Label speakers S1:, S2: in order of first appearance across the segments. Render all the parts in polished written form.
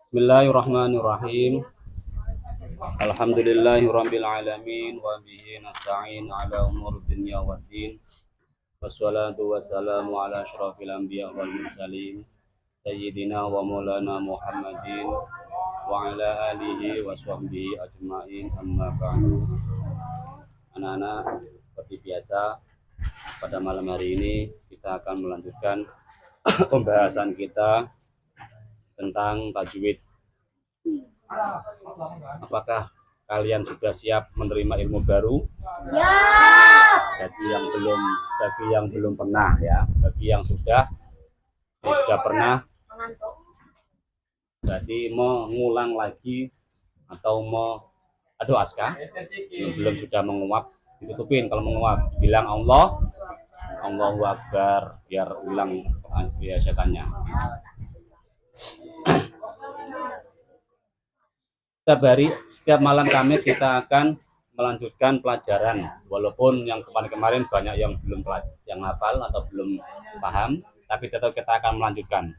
S1: Bismillahirrahmanirrahim. Alhamdulillahirabbil alamin wa bihi nasta'in ala umur dunya waddin. Wassalatu wassalamu ala asyrafil anbiya wal mursalin sayyidina wa maulana Muhammadin wa ala alihi wa sahbihi ajmain, amma ba'du. Anak-anak, seperti biasa pada malam hari ini kita akan melanjutkan pembahasan kita tentang tajwid. Apakah kalian sudah siap menerima ilmu baru? Siap. Bagi yang belum pernah ya. Bagi yang sudah pernah, berarti mau ngulang lagi atau mau aduh Aska belum sudah menguap, ditutupin. Kalau menguap bilang Allahu Akbar biar ulang biasakannya. Setiap malam Kamis kita akan melanjutkan pelajaran, walaupun yang kemarin banyak yang belum yang hafal atau belum paham, tapi tetap kita akan melanjutkan.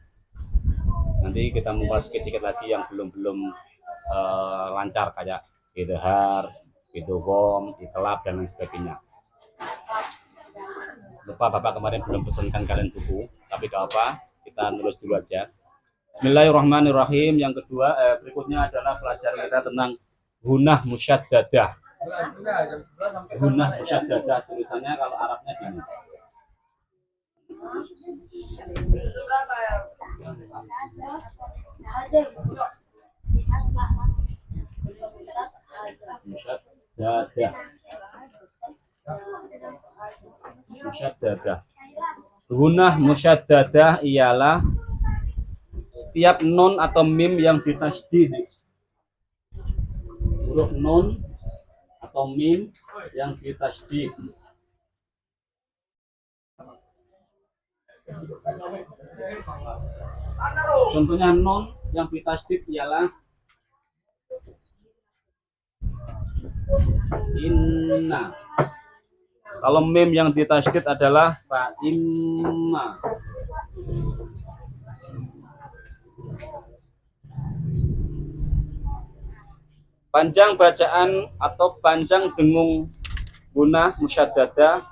S1: Nanti kita membahas sedikit lagi yang belum lancar, kayak idhar, idgham, iqlab dan lain sebagainya. Lupa Bapak kemarin belum pesankan kalian buku, tapi gak apa, kita nulis dulu aja. Bismillahirrahmanirrahim. Yang kedua, berikutnya adalah pelajaran kita tentang gunnah musyaddadah. Gunnah musyaddadah tulisannya kalau Arabnya gini. Musyaddadah. Musyaddadah. Gunnah musyaddadah ialah setiap nun atau mim yang ditasydid. Huruf nun atau mim yang ditasydid. Contohnya nun yang ditasydid ialah inna. Kalau mim yang ditasydid adalah fa imma. Panjang bacaan atau panjang dengung gunnah musyaddadah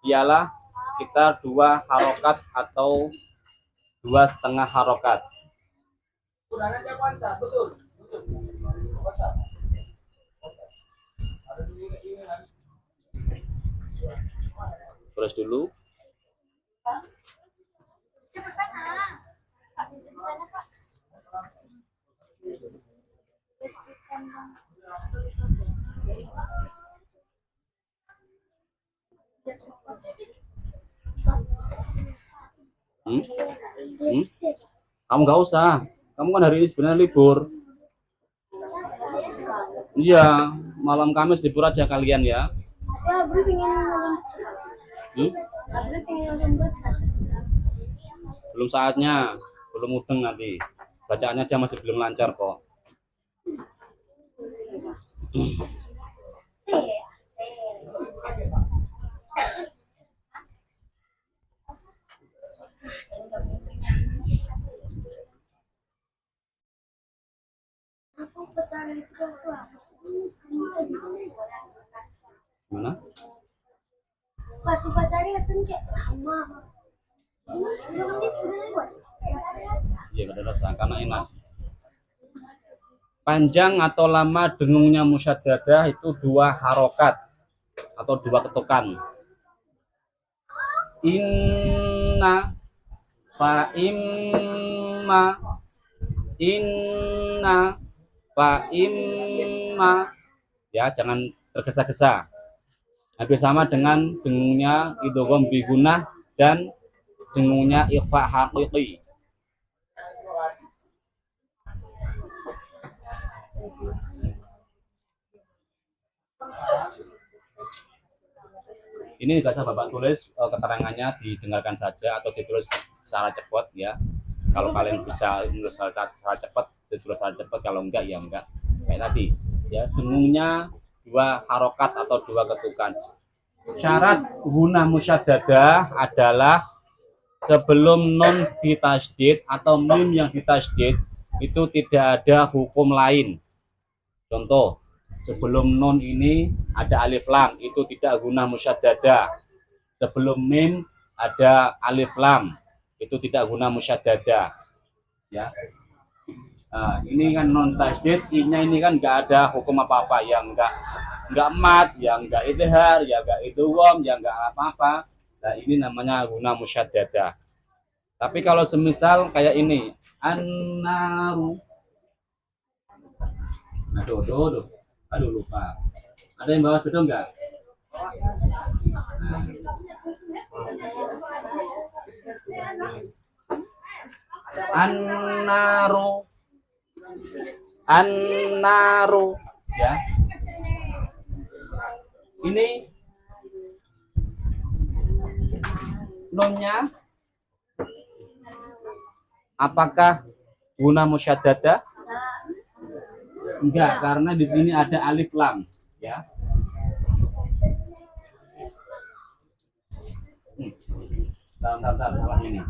S1: ialah sekitar 2 harokat atau 2,5 harokat. Terus dulu. Kamu nggak usah. Kamu kan hari ini sebenarnya libur. Iya, malam Kamis libur aja kalian ya. Belum saatnya, belum mudeng nanti. Bacaannya aja masih belum lancar kok. Mana? Pas bacanya kayak lama. Iya, ada rasa karena enak. Panjang atau lama dengungnya musyaddadah itu 2 harokat atau 2 ketukan. Inna fa imma, inna fa imma. Ya, jangan tergesa-gesa. Hampir sama dengan dengungnya idgham bi gunnah dan dengungnya ikhfa haqiqi. Ini tidak usah Bapak tulis, keterangannya didengarkan saja atau ditulis secara cepat ya. Kalau kalian bisa menulis secara cepat, ditulis secara cepat. Kalau enggak ya enggak. Kayak tadi ya, dengungnya 2 harokat atau 2 ketukan. Syarat gunnah musyaddadah adalah sebelum nun ditasydid atau mim yang ditasydid itu tidak ada hukum lain. Contoh, sebelum nun ini ada alif lam, itu tidak guna musyaddadah. Sebelum mim ada alif lam, itu tidak guna musyaddadah. Ya. Nah, ini kan non tasydid, i-nya ini kan nggak ada hukum apa-apa, yang nggak mat, yang nggak idhar, yang nggak idgham, yang nggak apa-apa. Nah, ini namanya guna musyaddadah. Tapi kalau semisal kayak ini, an-naru. Aduh lupa. Ada yang bawa sepeda enggak? An-naru. An-naru, ya. Ini nunnya apakah guna musyaddadah? Enggak, karena di sini ada alif lam, ya. Salah ini.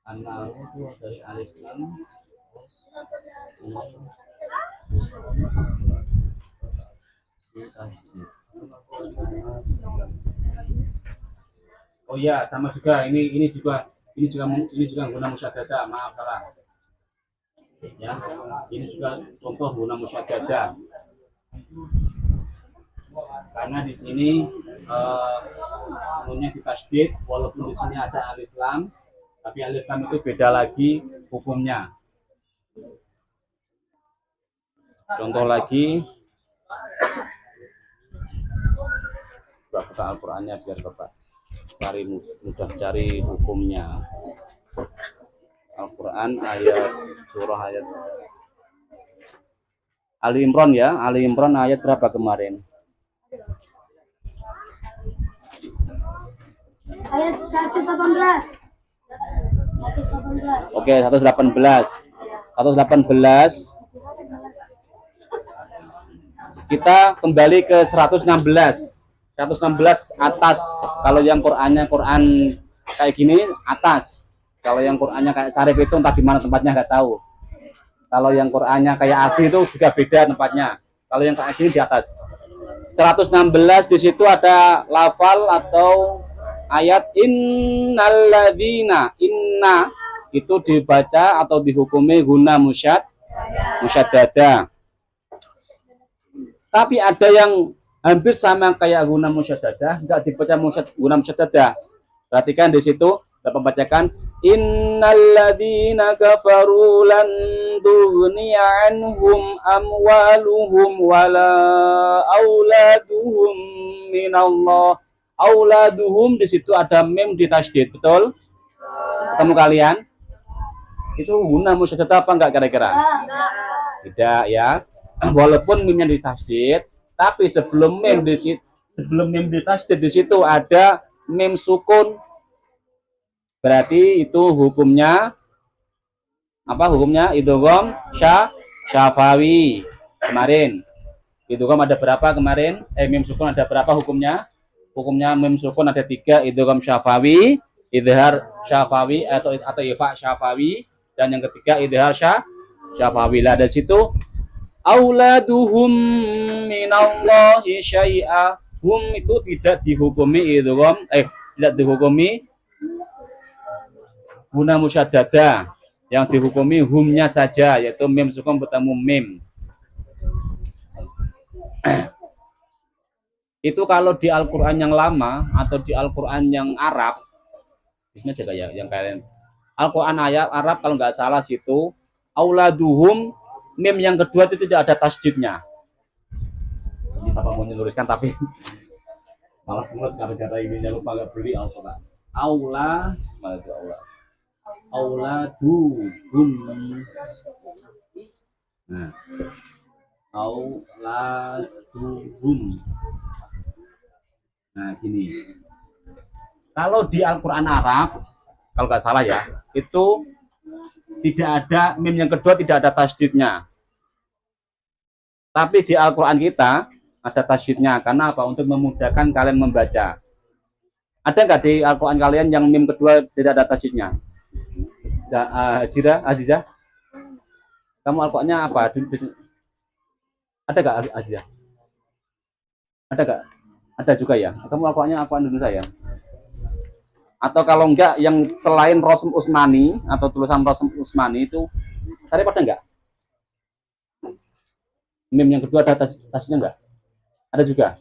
S1: An-naru itu dari alif lam. Oh iya, sama juga. Ini juga guna musyaddadah. Maaf salah. Ya, ini juga contoh guna musyaddadah. Karena di sini nunnya ditasydid, walaupun di sini ada alif lam, tapi alif lam itu beda lagi hukumnya. Contoh lagi, buka Al-Qur'annya biar Bapak mudah cari hukumnya. Al-Qur'an surah ayat Ali Imran, ya. Ali Imran ayat berapa kemarin?
S2: Ayat 118.
S1: Oke, 118. 118. Kita kembali ke 116. 116 atas. Kalau yang Qur'annya Qur'an kayak gini atas. Kalau yang Qur'annya kayak Sarif itu entah di mana tempatnya nggak tahu. Kalau yang Qur'annya kayak Arfi itu juga beda tempatnya. Kalau yang kayak gini di atas. 116 di situ ada lafal atau ayat innalladzina. Inna itu dibaca atau dihukumi guna musyaddadah. Tapi ada yang hampir sama kayak guna musyaddadah, enggak dibaca guna musyaddadah. Perhatikan di situ, dapat membacakan innalladzina kafaru lan tughniya anhum amwaluhum wala auladuhum minallah. Auladuhum di situ ada mim ditasydid, betul? Ketemu kalian? Itu guna musyaddadah apa enggak kira-kira? Tidak, ya. Walaupun mimnya ditasydid, tapi sebelum mim ditasydid di situ ada mim sukun. Berarti itu hukumnya apa? Hukumnya idgham syafawi. Kemarin idgham ada berapa kemarin? Mim sukun ada berapa hukumnya? Hukumnya mim sukun ada 3, idgham syafawi, idhar syafawi atau ifa syafawi, dan yang ketiga idhar syafawi. Lah dari situ auladuhum minallahi syai'a. Hum itu tidak dihukumi idgham, tidak dihukumi guna musyaddadah. Yang dihukumi humnya saja, yaitu mim sukun bertemu mim. Itu kalau di Al-Qur'an yang lama atau di Al-Qur'an yang Arab, di sini juga ya yang kalian Al-Qur'an ayat Arab kalau nggak salah situ auladuhum mim yang kedua itu tidak ada tasydidnya. Ini Bapak mau menuliskan tapi malas gara-gara ini lupa nggak beli Al-Qur'an. Auladuhum. Nah, auladuhum. Nah, gini. Kalau di Al-Qur'an Arab, kalau nggak salah ya, itu tidak ada mim yang kedua, tidak ada tasydidnya. Tapi di Al-Qur'an kita ada tasydidnya. Karena apa? Untuk memudahkan kalian membaca. Ada nggak di Al-Quran kalian yang mim kedua tidak ada tasydidnya? Hajira, Aziza, kamu Al-Qurannya apa? Ada nggak Aziza? Ada nggak? Ada juga ya. Kamu Al-Qurannya Al-Quran Indonesia ya? Atau kalau enggak yang selain Rosm Usmani atau tulisan Rosm Usmani itu, saya pada enggak? Mim yang kedua ada tasnya enggak? Ada juga.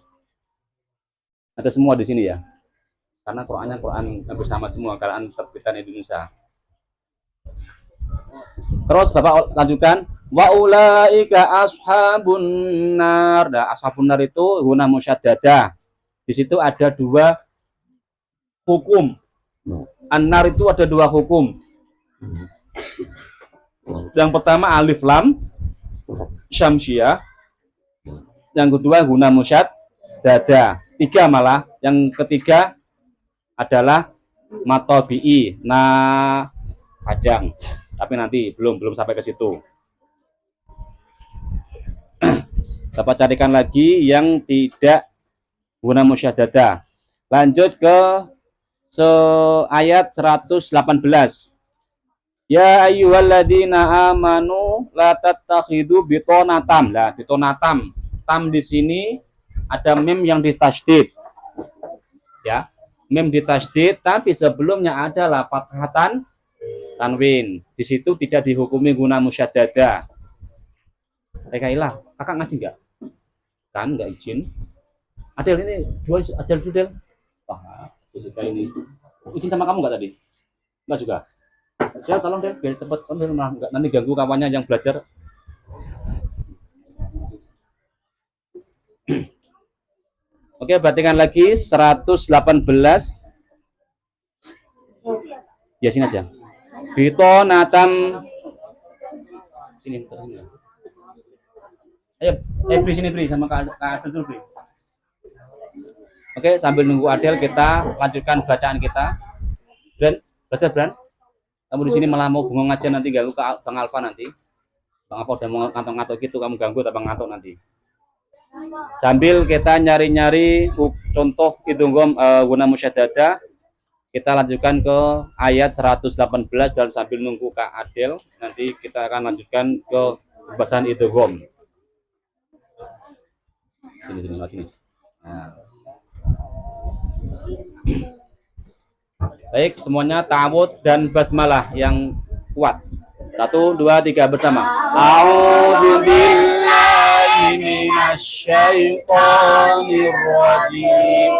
S1: Ada semua di sini ya. Karena Qurannya Quran bersama semua, Quran terbitan Indonesia. Terus Bapak lanjutkan, wa ulaika ashabun nar. Nah, ashabun nar itu guna musyaddadah. Di situ ada dua hukum. An-nar itu ada dua hukum. Yang pertama alif lam syamsiah. Yang kedua guna musyaddadah. Tiga malah. Yang ketiga adalah matobi'i, padang. Tapi nanti belum sampai ke situ. Dapat carikan lagi yang tidak guna musyaddadah. Lanjut ke ayat 118. Ya ayyuhalladzina amanu la tattakhidu bitonatam. Lah, bitonatam. Tam di sini ada mim yang ditasydid. Ya. Mim ditasydid, tapi sebelumnya ada fathatan tanwin. Di situ tidak dihukumi guna musyaddadah. Rekailah, kakak ngaji enggak? Kan enggak izin. Adel ini dua Adel Del. Wah, Jessica ini. Izin sama kamu enggak tadi? Enggak juga. Ya tolong deh biar cepat enggak nanti ganggu kawannya yang belajar. Oke, perhatikan lagi 118. Ya sini aja. Bitonatam. Sini. Ayo, Bri sini Bri sama Kak Adel Bri. Oke, sambil nunggu Adel kita lanjutkan bacaan kita. Bran, baca Bran. Kamu di sini malah mau bengong aja nanti ganggu ke Bang Alfa nanti. Bang Alfa udah mau ngantuk-ngantuk gitu, kamu ganggu tak Bang ngantuk nanti. Sambil kita nyari-nyari contoh idgham guna musyaddadah, kita lanjutkan ke ayat 118 dan sambil nunggu Kak Adel, nanti kita akan lanjutkan ke pembahasan idgham. Sini. Nah. Baik, semuanya ta'awudz dan basmalah yang kuat. 1, 2, 3 bersama. A'udzubillahi minasyaitonirrajim.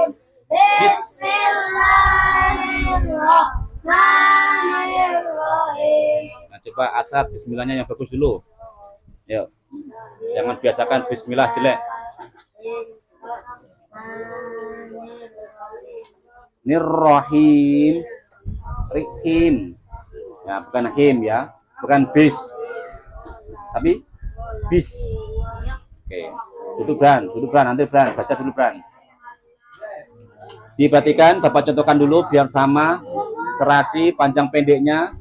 S1: Bismillahirrahmanirrahim. Nah, coba asad bismillahnya yang bagus dulu. Yuk. Jangan biasakan bismillah jelek. Nirrahim. Rihim. Ya, bukan him ya. Bukan bis. Tapi bis. Oke. Duduk Bran, nanti Bran, baca dulu Bran. Diperhatikan, Bapak contohkan dulu biar sama serasi panjang pendeknya,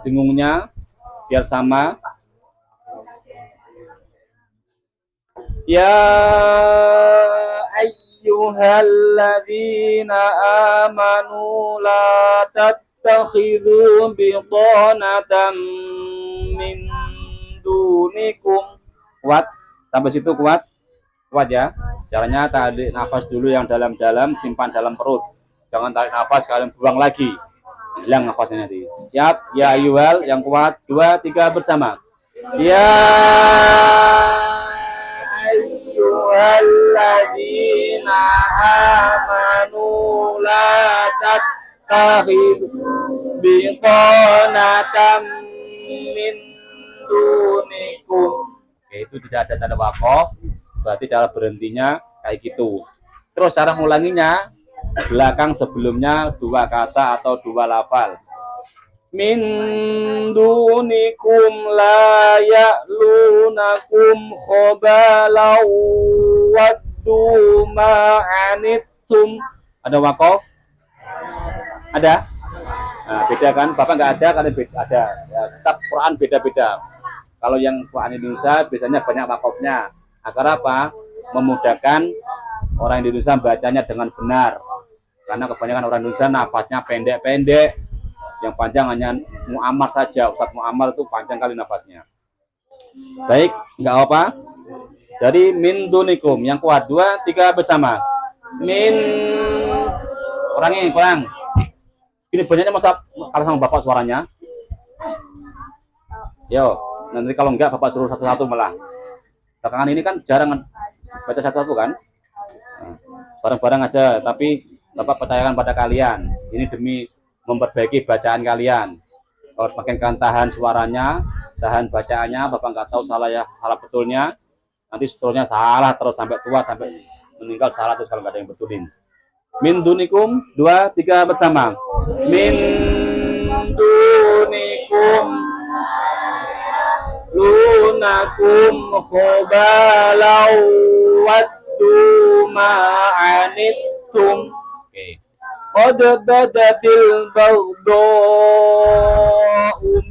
S1: dengungnya biar sama. Ya ayyuhalladzina amanu la tattakhidhu bitanatan min dunikum. Kuat sampai situ, kuat ya. Caranya tarik nafas dulu yang dalam-dalam, simpan dalam perut, jangan tarik nafas kalian buang lagi, hilang nafasnya nanti. Siap? Ya ayyuhal yang kuat. 2, 3 bersama. Ya ayyuhalladzina amanu la tattakhidhu bitanatan min dunikum. Oke, itu tidak ada tanda waqaf, berarti cara berhentinya kayak gitu. Terus cara ngulanginya, belakang sebelumnya 2 kata atau 2 lafal. Min dunikum la ya'lunakum khobalau waddu ma'anittum. Ada waqaf? Ada? Nah, beda kan? Bapak nggak ada, kalian ada. Ya, setiap Quran beda-beda. Kalau yang Quran Indonesia biasanya banyak waqafnya. Agar apa? Memudahkan orang Indonesia bacanya dengan benar. Karena kebanyakan orang Indonesia nafasnya pendek-pendek. Yang panjang hanya Muammar saja. Ustadz Muammar itu panjang kali nafasnya. Baik, enggak apa. Dari min dunikum yang kuat 2, 3 bersama. Min kurang. Ini banyaknya masa kalah sama bapak suaranya. Yo, nanti kalau enggak bapak suruh satu-satu malah. Belakangan ini kan jarang baca satu-satu kan. Nah, bareng-bareng aja, tapi bapak percayakan pada kalian. Ini demi memperbaiki bacaan kalian. Kalau makin tahan suaranya, tahan bacaannya, bapak nggak tahu salah betulnya. Nanti setelahnya salah terus sampai tua, sampai meninggal salah terus kalau nggak ada yang betulin. Min dunikum 2, 3 bersama. Min dunikum lunakum khobalau waddu ma'anittum. Oke. Qad badatil baghdha'u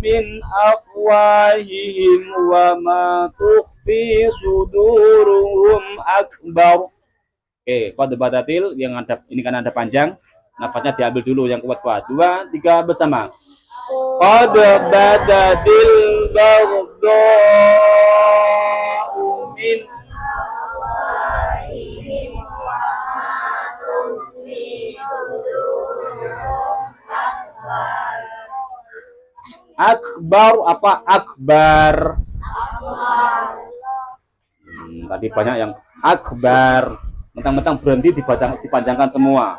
S1: min afwahihim wa ma tukhfi suduruhum akbar. Oke, qad badatil yang ada ini kan ada panjang, nafasnya diambil dulu yang kuat-kuat. 2, 3 bersama. Qad badatil baghdha'u min akbar apa akbar? Tadi banyak yang akbar. Mentang-mentang berhenti dipanjangkan semua.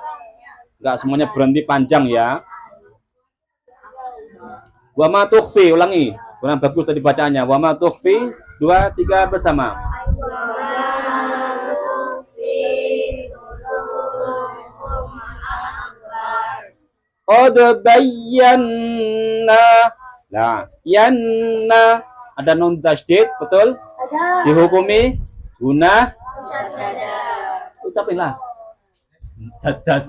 S1: Enggak semuanya berhenti panjang ya. Wa ma tukhfi, ulangi. Kurang bagus tadi bacaannya. Wa ma tukhfi 2, 3 bersama. Qad bayyana. Nah, yanna ada nun tasydid, betul?
S2: Ada.
S1: Dihukumi guna ucapinlah. Dadat.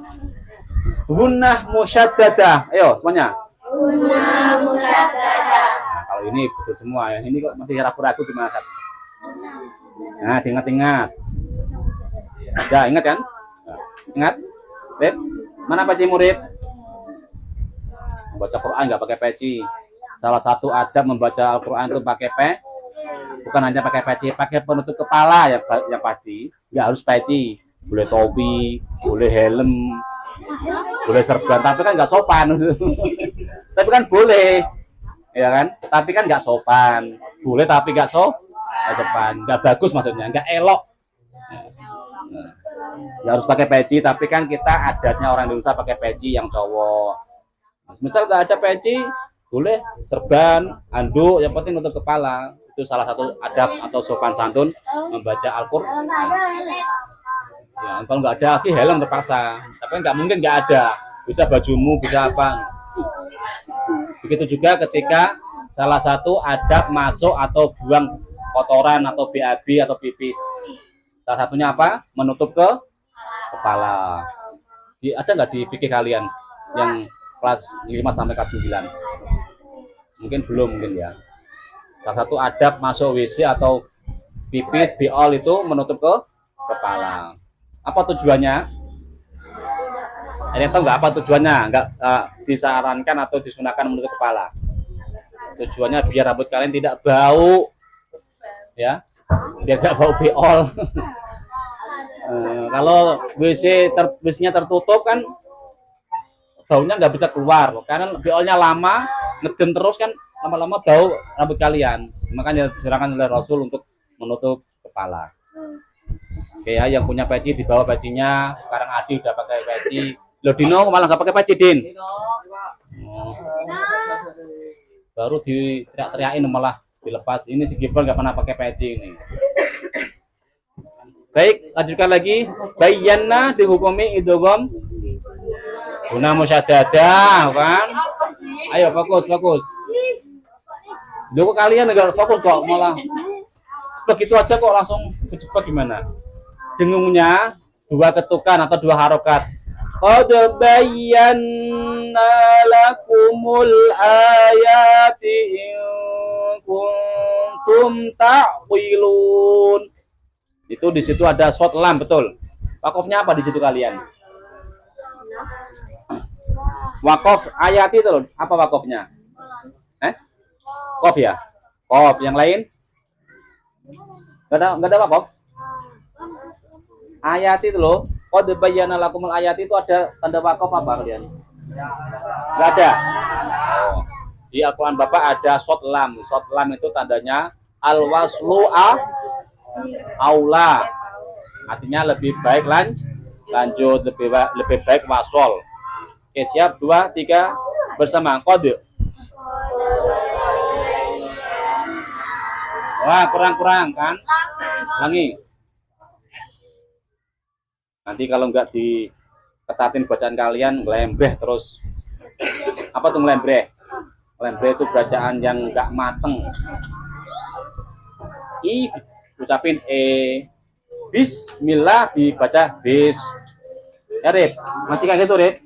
S1: Gunnah musyaddadah. Ayo semuanya.
S2: Gunnah musyaddadah.
S1: Nah, kalau ini betul semua ya. Ini kok masih ragu-ragu gimana, Kak? Nah, ingat-ingat. Ada, ingat kan? Nah, ingat? Rip, mana peci murid? Baca Quran nggak pakai peci. Salah satu adab membaca Al-Quran itu pakai bukan hanya pakai peci, pakai penutup kepala ya, yang pasti. Nggak harus peci, boleh topi, boleh helm, boleh serban, tapi kan nggak sopan. Tapi kan boleh, ya kan? Tapi kan nggak sopan. Boleh tapi nggak sopan, nggak bagus maksudnya, nggak elok. Ya harus pakai peci, tapi kan kita adatnya orang Indonesia pakai peci yang cowok. Misal nggak ada peci, boleh serban, anduk, yang penting nutup kepala. Itu salah satu adab atau sopan santun membaca Al-Quran. Ya, kalau nggak ada lagi helm terpaksa, tapi nggak mungkin nggak ada. Bisa bajumu, bisa apa. Begitu juga ketika salah satu adab masuk atau buang kotoran atau BAB atau pipis. Salah satunya apa? Menutup ke kepala. Ada nggak di fikih kalian yang kelas 5 sampai kelas 9? Mungkin belum mungkin ya. Salah satu adab masuk WC atau pipis, biol itu menutup ke kepala. Apa tujuannya? Ini tahu nggak apa tujuannya? Nggak disarankan atau disunahkan menutup kepala. Tujuannya biar rambut kalian tidak bau, ya, biar nggak bau biol. Kalau WC-nya tertutup kan baunya nggak bisa keluar, karena biolnya lama, ngeden terus kan lama-lama bau rambut kalian. Makanya disarankan oleh Rasul untuk menutup kepala. Oke ya, yang punya peci dibawa pecinya. Sekarang Adi udah pakai peci. Lo Dino malah nggak pakai peci, Din. Baru diteriak-teriakin malah dilepas. Ini si Gibran nggak pernah pakai peci ini. Baik, lanjutkan lagi. Bayyana dihukumi idgham guna musyaddadah, kan? Ayo fokus. Loh kalian enggak fokus kok, malah begitu aja kok langsung cepat gimana? Dengungnya 2 ketukan atau 2 harokat. Qad bayyana lakumul ayati in kuntum ta'qilun. Itu di situ ada short lam, betul. Wakofnya apa di situ kalian?
S3: Wakof ayati itu loh. Apa wakofnya? Kof ya? Kof. Yang lain? Nggak ada wakof? Ayati itu loh. Qad bayyana lakumul ayati itu ada tanda wakof apa kalian? Nggak ada. Oh. Di Al-Quran Bapak ada short lam. Short lam itu tandanya al-waslu aula. Artinya lebih baik lanjut, lebih baik wasol. Oke, siap, 2, 3 bersama. Qad. Wah, kurang kan? Ulangi. Nanti kalau nggak diketatin bacaan kalian, ngelembeh terus. Apa tuh ngelembeh? Ngelembeh itu bacaan yang nggak mateng. I ucapin Bismillah dibaca bis. Ya, Rip. Masih kayak gitu, Rip?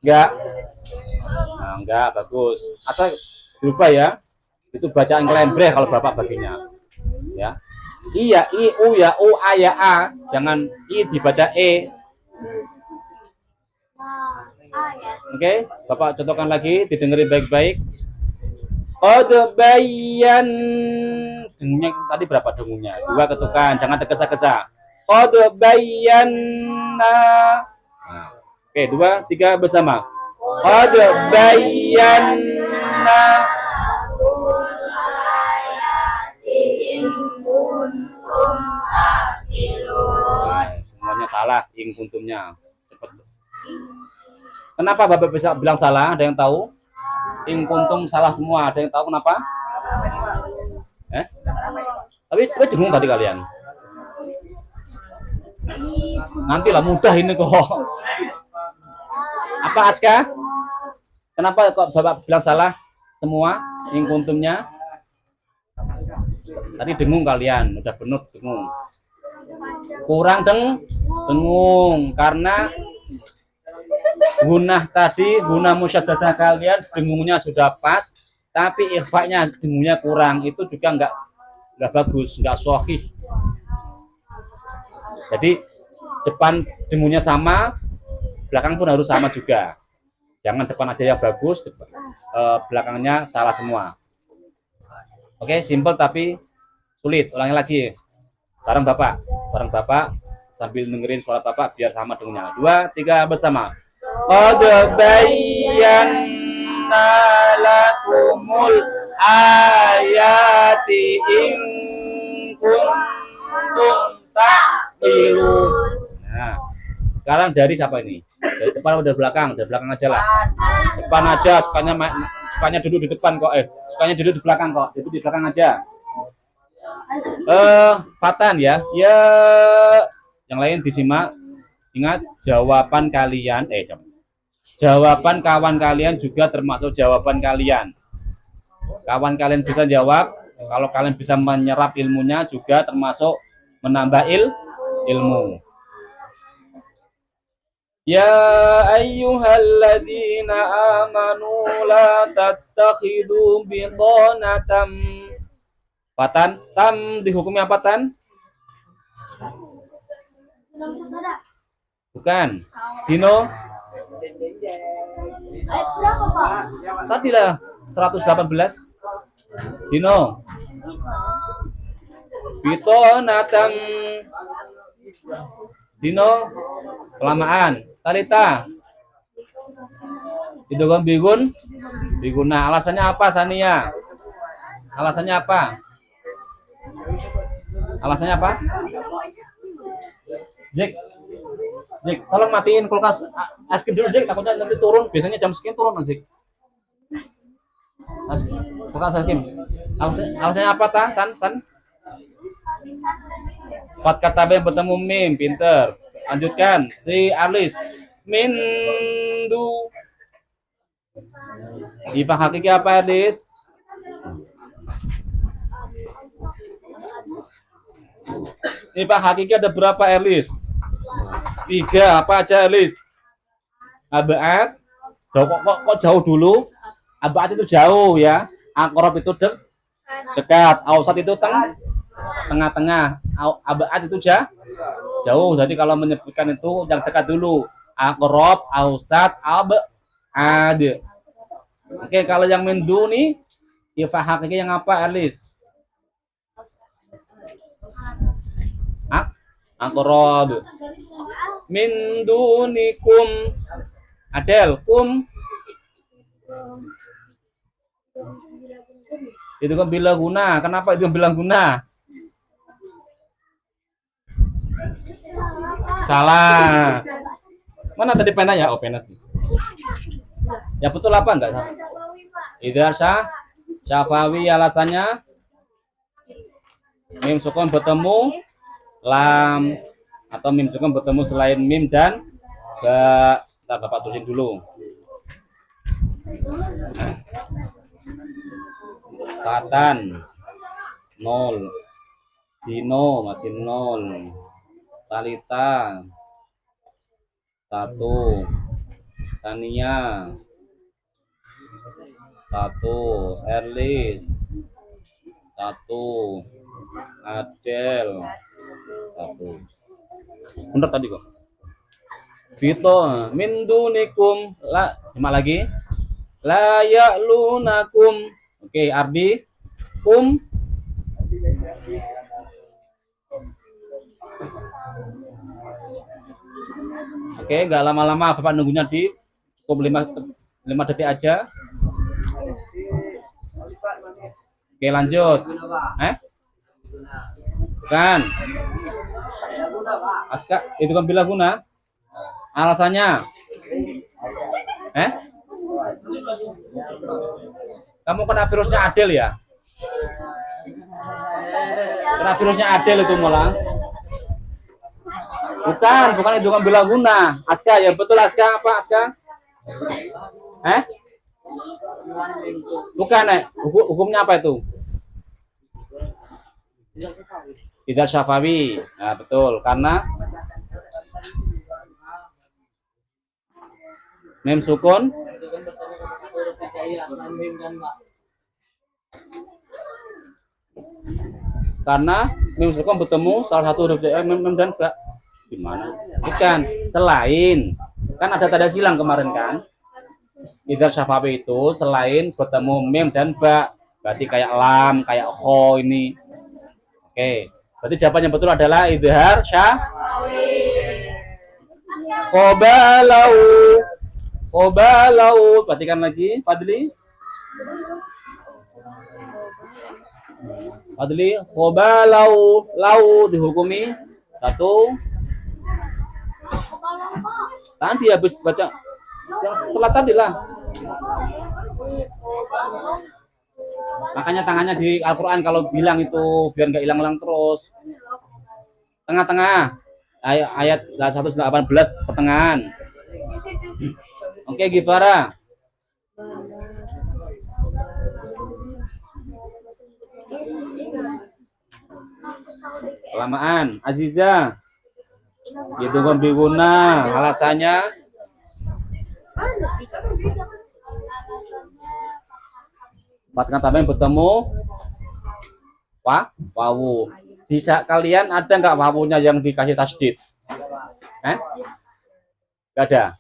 S3: Enggak. Nah, enggak, bagus. Asal berubah ya. Itu bacaan kelembreh kalau Bapak baginya. Ya. Iya, I, U, ya, U, A, ya, A. Jangan I dibaca E. Oke, Bapak contohkan lagi, didengerin baik-baik. Qad bayyan. Dengungnya tadi berapa dengungnya? 2 ketukan, jangan tergesa-gesa. Qad bayyana. Nah, oke, 2, 3 bersama. Qad bayyana. Nah, semuanya salah, ing kuntumnya. Cepet. Kenapa Bapak bisa bilang salah? Ada yang tahu? Ing kuntum salah semua. Ada yang tahu kenapa? Tapi jengung tadi kalian. Nantilah mudah ini kok. Apa Aska? Kenapa kok Bapak bilang salah semua? Ing kuntumnya? Tadi dengung kalian, udah benar dengung. Kurang dengung karena gunah tadi, gunah musyaddadah kalian dengungnya sudah pas, tapi ikhfa'nya dengungnya kurang. Itu juga nggak bagus, nggak sahih. Jadi depan dengungnya sama, belakang pun harus sama juga. Jangan depan aja yang bagus, belakangnya salah semua. Oke, simple tapi sulit. Ulangi lagi. Bareng Bapak sambil dengerin suara Bapak biar sama dengungnya. 2, 3 bersama. Qad bayyana lakumul ayati in kuntum ta'qilun. Nah, sekarang dari siapa ini? Dari depan atau dari belakang? Dari belakang aja lah. Depan aja, sukanya duduk di depan kok. Sukanya duduk di belakang kok. Duduk di belakang aja. Fatan ya. Ya, yang lain disimak. Ingat jawaban kalian, jawaban kawan kalian juga termasuk jawaban kalian. Kawan kalian bisa jawab, kalau kalian bisa menyerap ilmunya juga termasuk menambah ilmu. Ya ayyuhalladzina amanu la tattakhidu biqanatam. Fatan, tam dihukumnya apa tan? Bukan. Dino? Tadi lah 118. Dino? Biqanatam. Dino? Kelamaan. Talita? Itu kan biguna. Alasannya apa Sania? Alasannya apa? Alasannya apa? Zik, tolong matiin kulkas es krim dulu Zik, takutnya nanti turun. Biasanya jam sekian turun Zik. Kulkas es krim. Alasannya apa ta? San? Empat kata yang bertemu mim, pinter. Lanjutkan, si Alis. Mindu. Ifah hakiki apa Alis? Ifah hakiki ada berapa Elis? 3, apa aja Elis? Abad. Jauh kok jauh dulu? Abad itu jauh ya. Aqrab itu dekat. Ausat itu tengah-tengah. Abad itu jauh. Jadi kalau menyebutkan itu yang dekat dulu. Aqrab, ausat, Ad. Oke, kalau yang min duni ifa hakiki yang apa, Alis? Aqrab. Min dunikum. Adel, kum. Itu kan bila guna. Kenapa itu bilang guna? Salah. Mana tadi penanya? Oh, pena. Ya betul apa enggak? Idhar syafawi alasannya mim sukun bertemu lam atau mim sukun bertemu selain mim dan ba. Ntar Bapak tulisin dulu. Fatan 0, Dino masih 0, Talita 1, Tania 1, Erlis 1, Adel 1. Bener tadi kok. Vito min dunikum la, sama lagi la ya'lunakum. Oke, Ardi kum. Oke, nggak lama-lama Bapak nunggunya di cukup 5 detik aja. Oke, lanjut. Bukan. Aska, itu kan bila guna. Alasannya kamu kena virusnya Adel ya? Kena virusnya Adel itu malah. Bukan itu kan bila guna. Aska, ya betul Aska, apa Aska? Bukan, hukumnya apa itu? Tidak syafawi. Nah, betul, karena mim sukun bertemu salah satu huruf mim dan ba. Gimana? Bukan, selain. Kan ada tanda silang kemarin kan? Idhar syafawi itu selain bertemu mim dan ba. Berarti kayak lam, kayak ho ini. Oke. Berarti jawaban yang betul adalah idhar syafawi. Qobalau. Perhatikan lagi, Fadli. Qobalau. Lau dihukumi 1. Tadi habis baca yang setelah tadi lah. Makanya tangannya di Al-Quran kalau bilang itu biar nggak hilang-hilang terus. Tengah-tengah. Ayat 118 pertengahan. Oke, Gifara. Kelamaan. Aziza. Itu kan biguna. Alasannya empat kata yang bertemu wawu. Bisa kalian ada nggak wawunya yang dikasih tasdid? Nggak ada.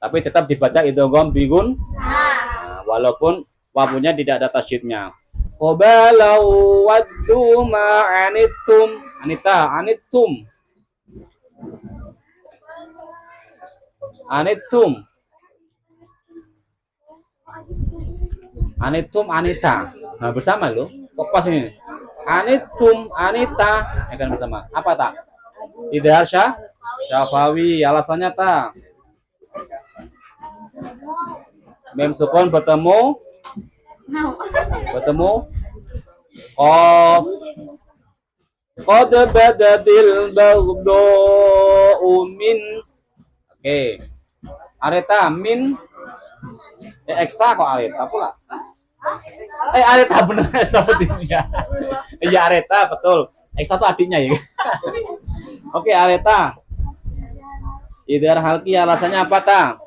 S3: Tapi tetap dibaca idgham bigun. Nah, walaupun wawunya tidak ada tasdidnya. Qobalau waddu ma'anittum. Anittum. Anita. Nah, bersama loh. Kok pas ini? Anittum, Anita. Akan bersama. Apa tak? Idhar syafawi. Alasannya tak? Mim sukun bertemu qaf. Qad badatil baghdha'u min. Oke. Areta min eksa kok Areta pula. Areta bener ya. Iya Areta betul. Eksa itu adiknya ya. Oke, Areta. Idhar halqi alasannya apa ta?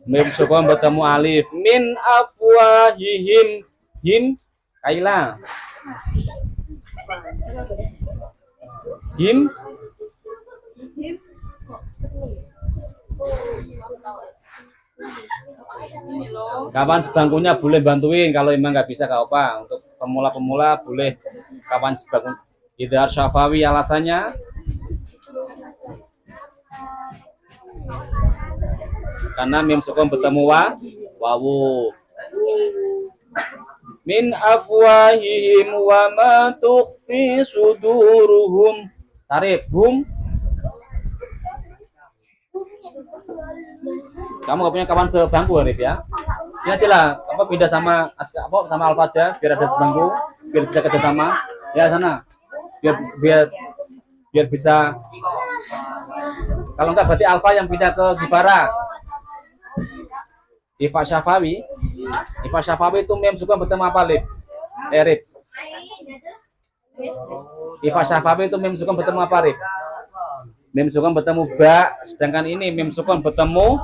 S3: Mim sukun bertemu alif min afwahihim. Him Kaila. Kawan sebangkunya boleh bantuin kalau emang nggak bisa gak apa. Untuk pemula-pemula boleh kawan sebangku. Idhar syafawi alasannya karena mim sukun bertemu wawu. Min afwahihim wa ma tukhfi suduruhum. Tarif hum. Kamu gak punya kawan sebangku Arif ya? Ya aja lah, apa pindah sama sama Al-Fajr biar ada sebangku, biar bisa kerja sama. Ya sana. Biar bisa. Kalau enggak berarti Alfa yang pindah ke Gibara. Ifa Syafawi itu mem suka bertemu apa Lip? Rip. Ifa Syafawi itu mem suka bertemu apa Rip? Mem sukun bertemu ba, sedangkan ini mem sukun bertemu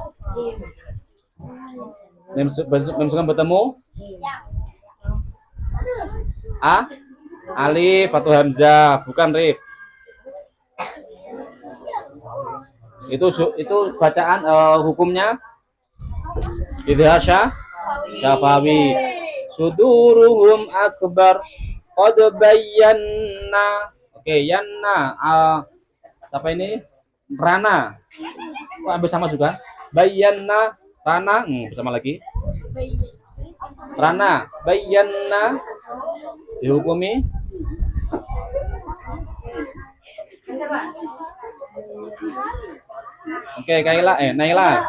S3: mem sukun bertemu a alif atau hamzah, bukan Rif. Itu bacaan hukumnya idhar syafawi. Suduruhum akbar qad bayyana. Oke, yanna siapa ini? Rana. Kok ambil sama juga? Bayyana, Rana, bersama lagi. Rana, bayyana dihukumi. Oke, Kaila, Naila.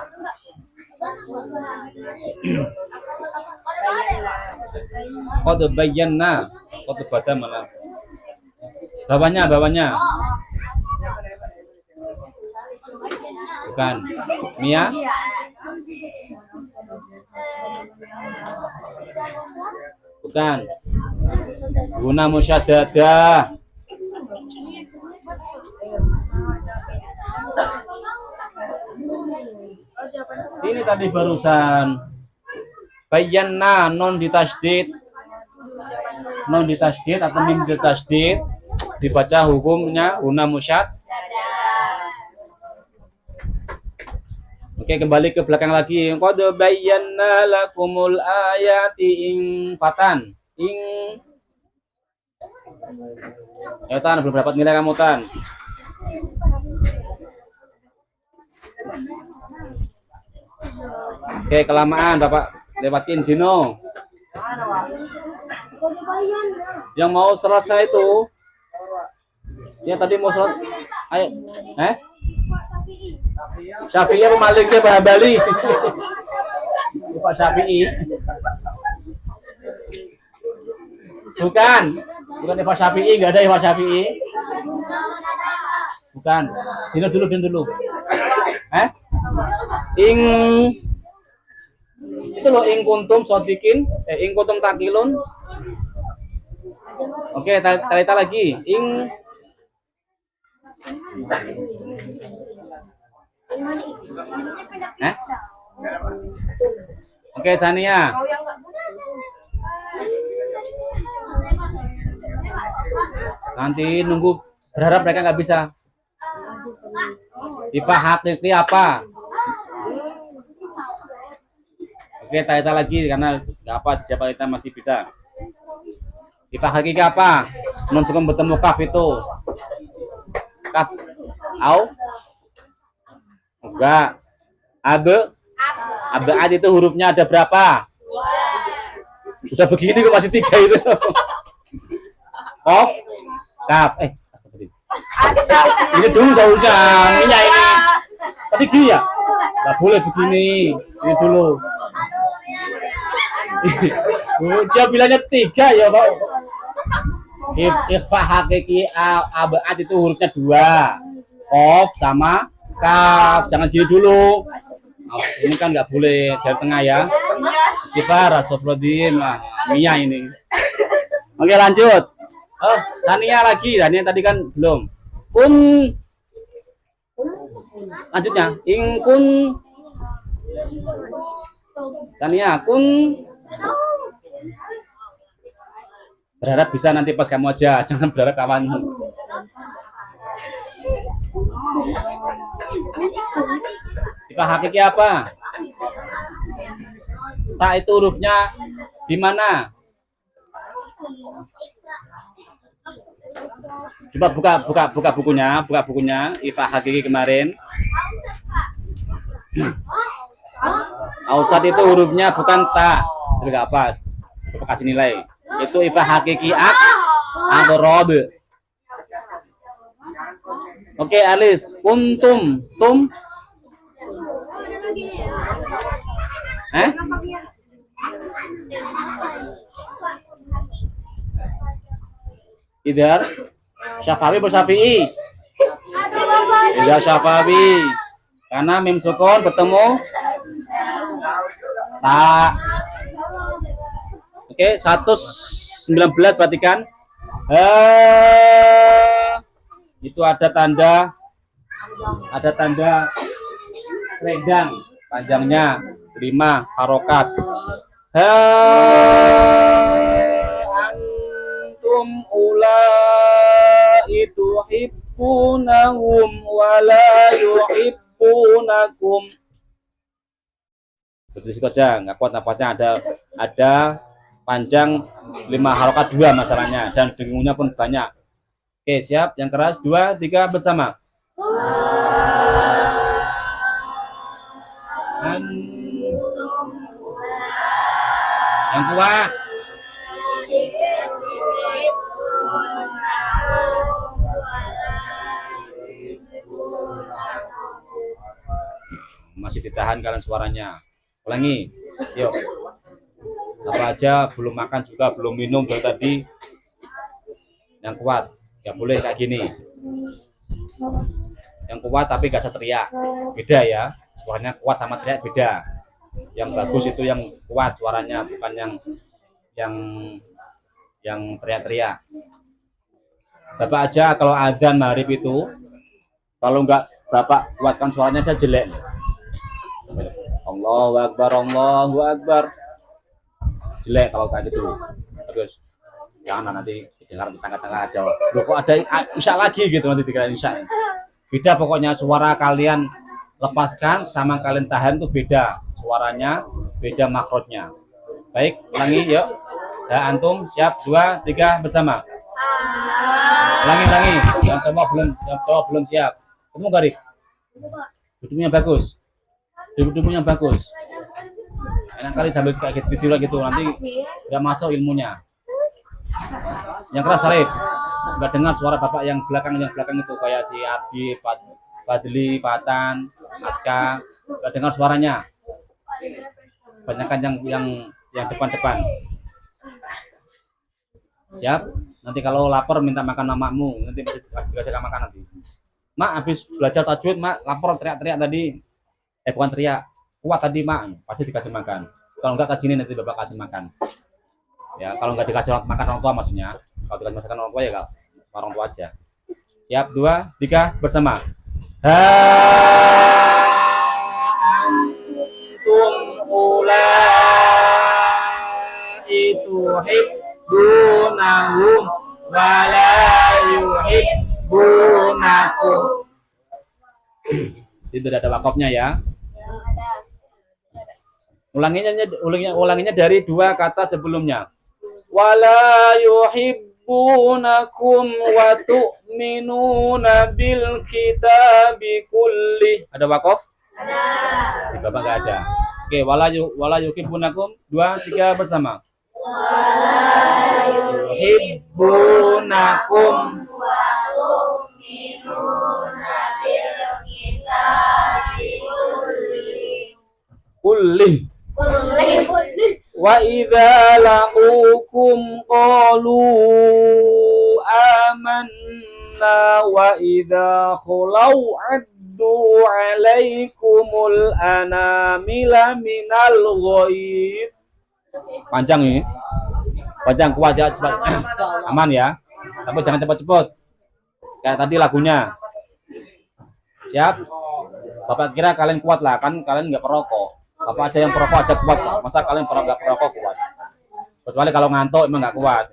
S3: Qad bayyana, qad bada mana? Bawahnya. Bukan. Mia? Bukan. Guna musyaddadah. Ini tadi barusan. Bayyana non ditasydid. Non ditasydid atau mim ditasydid dibaca hukumnya guna musyaddadah. Oke, kembali ke belakang lagi. Qad bayyana lakumul ayati ing fatan. Ya Tan, belum dapat nilai kamu Tan. Oke, kelamaan Bapak lewatin Dino. Yang mau selesai itu. Ya tadi mau selesai. Ayo. Syafi'i apa Maliknya Pak Bali? Pak Syafi'i. Bukan Pak Syafi'i, enggak ada Pak Syafi'i. Bukan. Dino dulu. Itu loh ing kuntum sodikin, ing kuntum takilun. Oke, talita lagi. Oke, Sania. Nanti nunggu, berharap mereka nggak bisa. Ipa hakiki apa? Oke, Taita lagi karena nggak apa, siapa kita masih bisa. Ipa hakiki apa? Non sukun bertemu kaf itu. Kaf. Au? Enggak. Abad itu hurufnya ada berapa? 3. Udah begini kok masih 3 itu. Kaf. Ini dulu seharusnya. Minyak ini. Tadi gini ya? Nggak boleh begini. Ini dulu. Dia bilangnya 3 ya Pak. Ikhfa hakiki abad itu hurufnya 2. Qaf sama kaf. Jangan gini dulu. Ini kan nggak boleh dari tengah ya. Sifar Asofrodin, Mia ini. Oke, lanjut. Tania lagi. Tania tadi kan belum. Kun. Lanjutnya. Ing kun. Tania kun. Berharap bisa nanti pas kamu aja. Jangan berharap kawanmu. Kita hakiki apa? Ta itu hurufnya di mana? Coba buka bukunya IPA hakiki kemarin. Ausat itu hurufnya bukan ta, tapi nggak apa. Coba kasih nilai. Itu IPA hakiki aqrab. Oke, Alis, kuntum, tum. Idhar Syafawi bersyafi'i. Idhar Syafawi. Karena mim sukun bertemu ta. Oke, 119 perhatikan. Itu ada tanda selendang, panjangnya 5 harokat. Antum ulai tuhibbunahum wa la yuhibbunakum. Itu saja, nggak kuat napasnya, ada panjang 5 harokat 2 masalahnya, dan dengungnya pun banyak. Oke, siap, yang keras 2, 3 bersama. Yang kuat. Masih ditahan kalian suaranya. Ulangi. Yuk. Apa aja belum makan juga, belum minum dari tadi. Yang kuat. Gak boleh kayak gini. Yang kuat tapi gak seteriak. Beda ya. Suaranya kuat sama teriak beda. Yang bagus itu yang kuat suaranya, bukan yang teriak-teriak. Bapak aja kalau adzan maghrib itu, kalau nggak Bapak kuatkan suaranya dia jelek. Allahu Akbar, Allahu Akbar. Jelek kalau kayak gitu. Terus jangan nanti dengar di tengah-tengah aja. Loh, kok ada isya lagi gitu, nanti dikira isya. Beda pokoknya, suara kalian lepaskan sama kalian tahan tuh beda. Suaranya beda, makrotnya. Baik, ulangi yuk. Ya, antum siap 2, 3 bersama. Ulangi. Yang coba belum siap. Kamu garik. Duduknya bagus. Duduknya bagus. Enak kali sambil kayak gitu nanti nggak masuk ilmunya. Yang keras Sarif. Nggak dengar suara Bapak yang belakang itu kayak si Abi, Fadli, Patan, Aska. Nggak dengar suaranya. Banyakkan yang depan. Siap? Nanti kalau lapar minta makan mamamu, nanti kasih makan nanti. Mak habis belajar tajwid, Mak lapar teriak-teriak tadi. Bukan teriak, kuat tadi Mak, pasti dikasih makan. Kalau enggak kesini nanti Bapak kasih makan. Ya, kalau enggak dikasih makan orang tua maksudnya. Kalau dikasih makan orang tua ya enggak, orang tua aja. Siap, 2, 3 bersama. Antum ulai tuhibbunahum wa la yuhibbunakum. Tidak ada wakofnya ya. Ulanginya dari 2 kata sebelumnya. Wala yuhibbunakum wa tu'minuna bil kitabi kulli. Ada wakof? Ada. Di Bapak enggak ada. Oke, wala yuhibbunakum 2, 3 bersama. Wala yuhibbunakum wa tu'minuna bil kitabi kulli. Wa idza laqukum qalu amanna wa idza khulau addu alaikumul anamila minal ghaib. Panjang ini. Panjang kuat ya, aman ya. Tapi jangan cepat-cepat. Kayak tadi lagunya. Siap? Bapak kira kalian kuat lah, kan kalian nggak perokok. Apa aja yang perokok aja kuat, masa kalian nggak perokok kuat? Kecuali kalau ngantuk emang nggak kuat.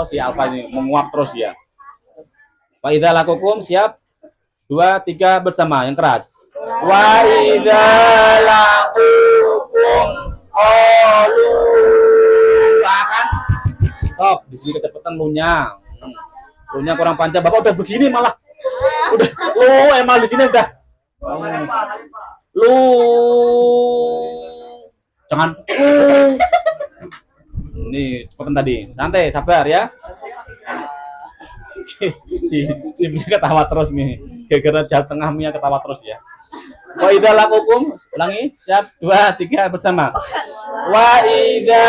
S3: Si Alfa ini menguap terus ya. Pak Ida lakukum siap 2, 3 bersama yang keras. Wa idza laqukum qalu. Akan stop di sini kecepatan lunya. Lunya kurang panjang. Bapak udah begini malah. Udah emang di sini udah. Lu jangan ini cepetan tadi. Santai, sabar ya. si Mia ketawa terus nih. Gara-gara jalan tengah Mia ketawa terus ya. Wa idza laqukum, ulangi, siap, 2, 3 bersama. Wa idza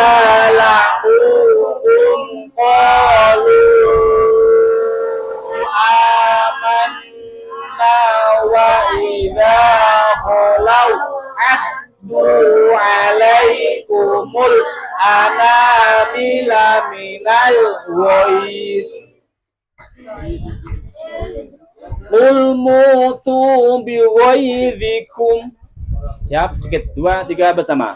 S3: laqukum qalu amanna wa idza khalau addu alaikumul anamila minal wa'id. Qul mutu bi ghaidhikum. Siap, sedikit 2, 3 bersama.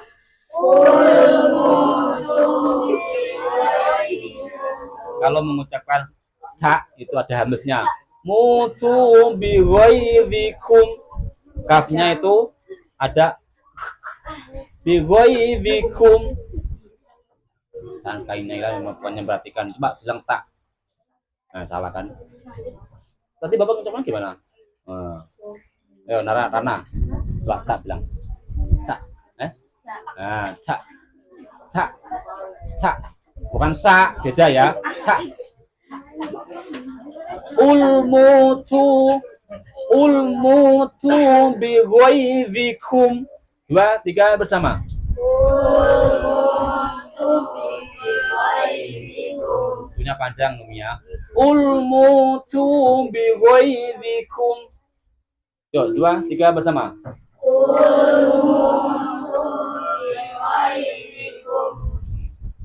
S3: Kalau mengucapkan ta itu ada hamzahnya. Mutu bi ghaidhikum. Kafnya itu ada bi ghaidhikum. Dan kainnya yang perhatikan. Coba bilang tak. Nah, salah kan? Tadi Bapak ngucapnya gimana? Ayo, Rana. Coba tak bilang. Tak. Nah, tak. Bukan sa, beda ya. Tak. Ulmutu bi ghaidhikum. 2, 3 bersama. Punya panjang ya. Ulmutu bi ghaidhikum. Yuk, 2, 3 bersama.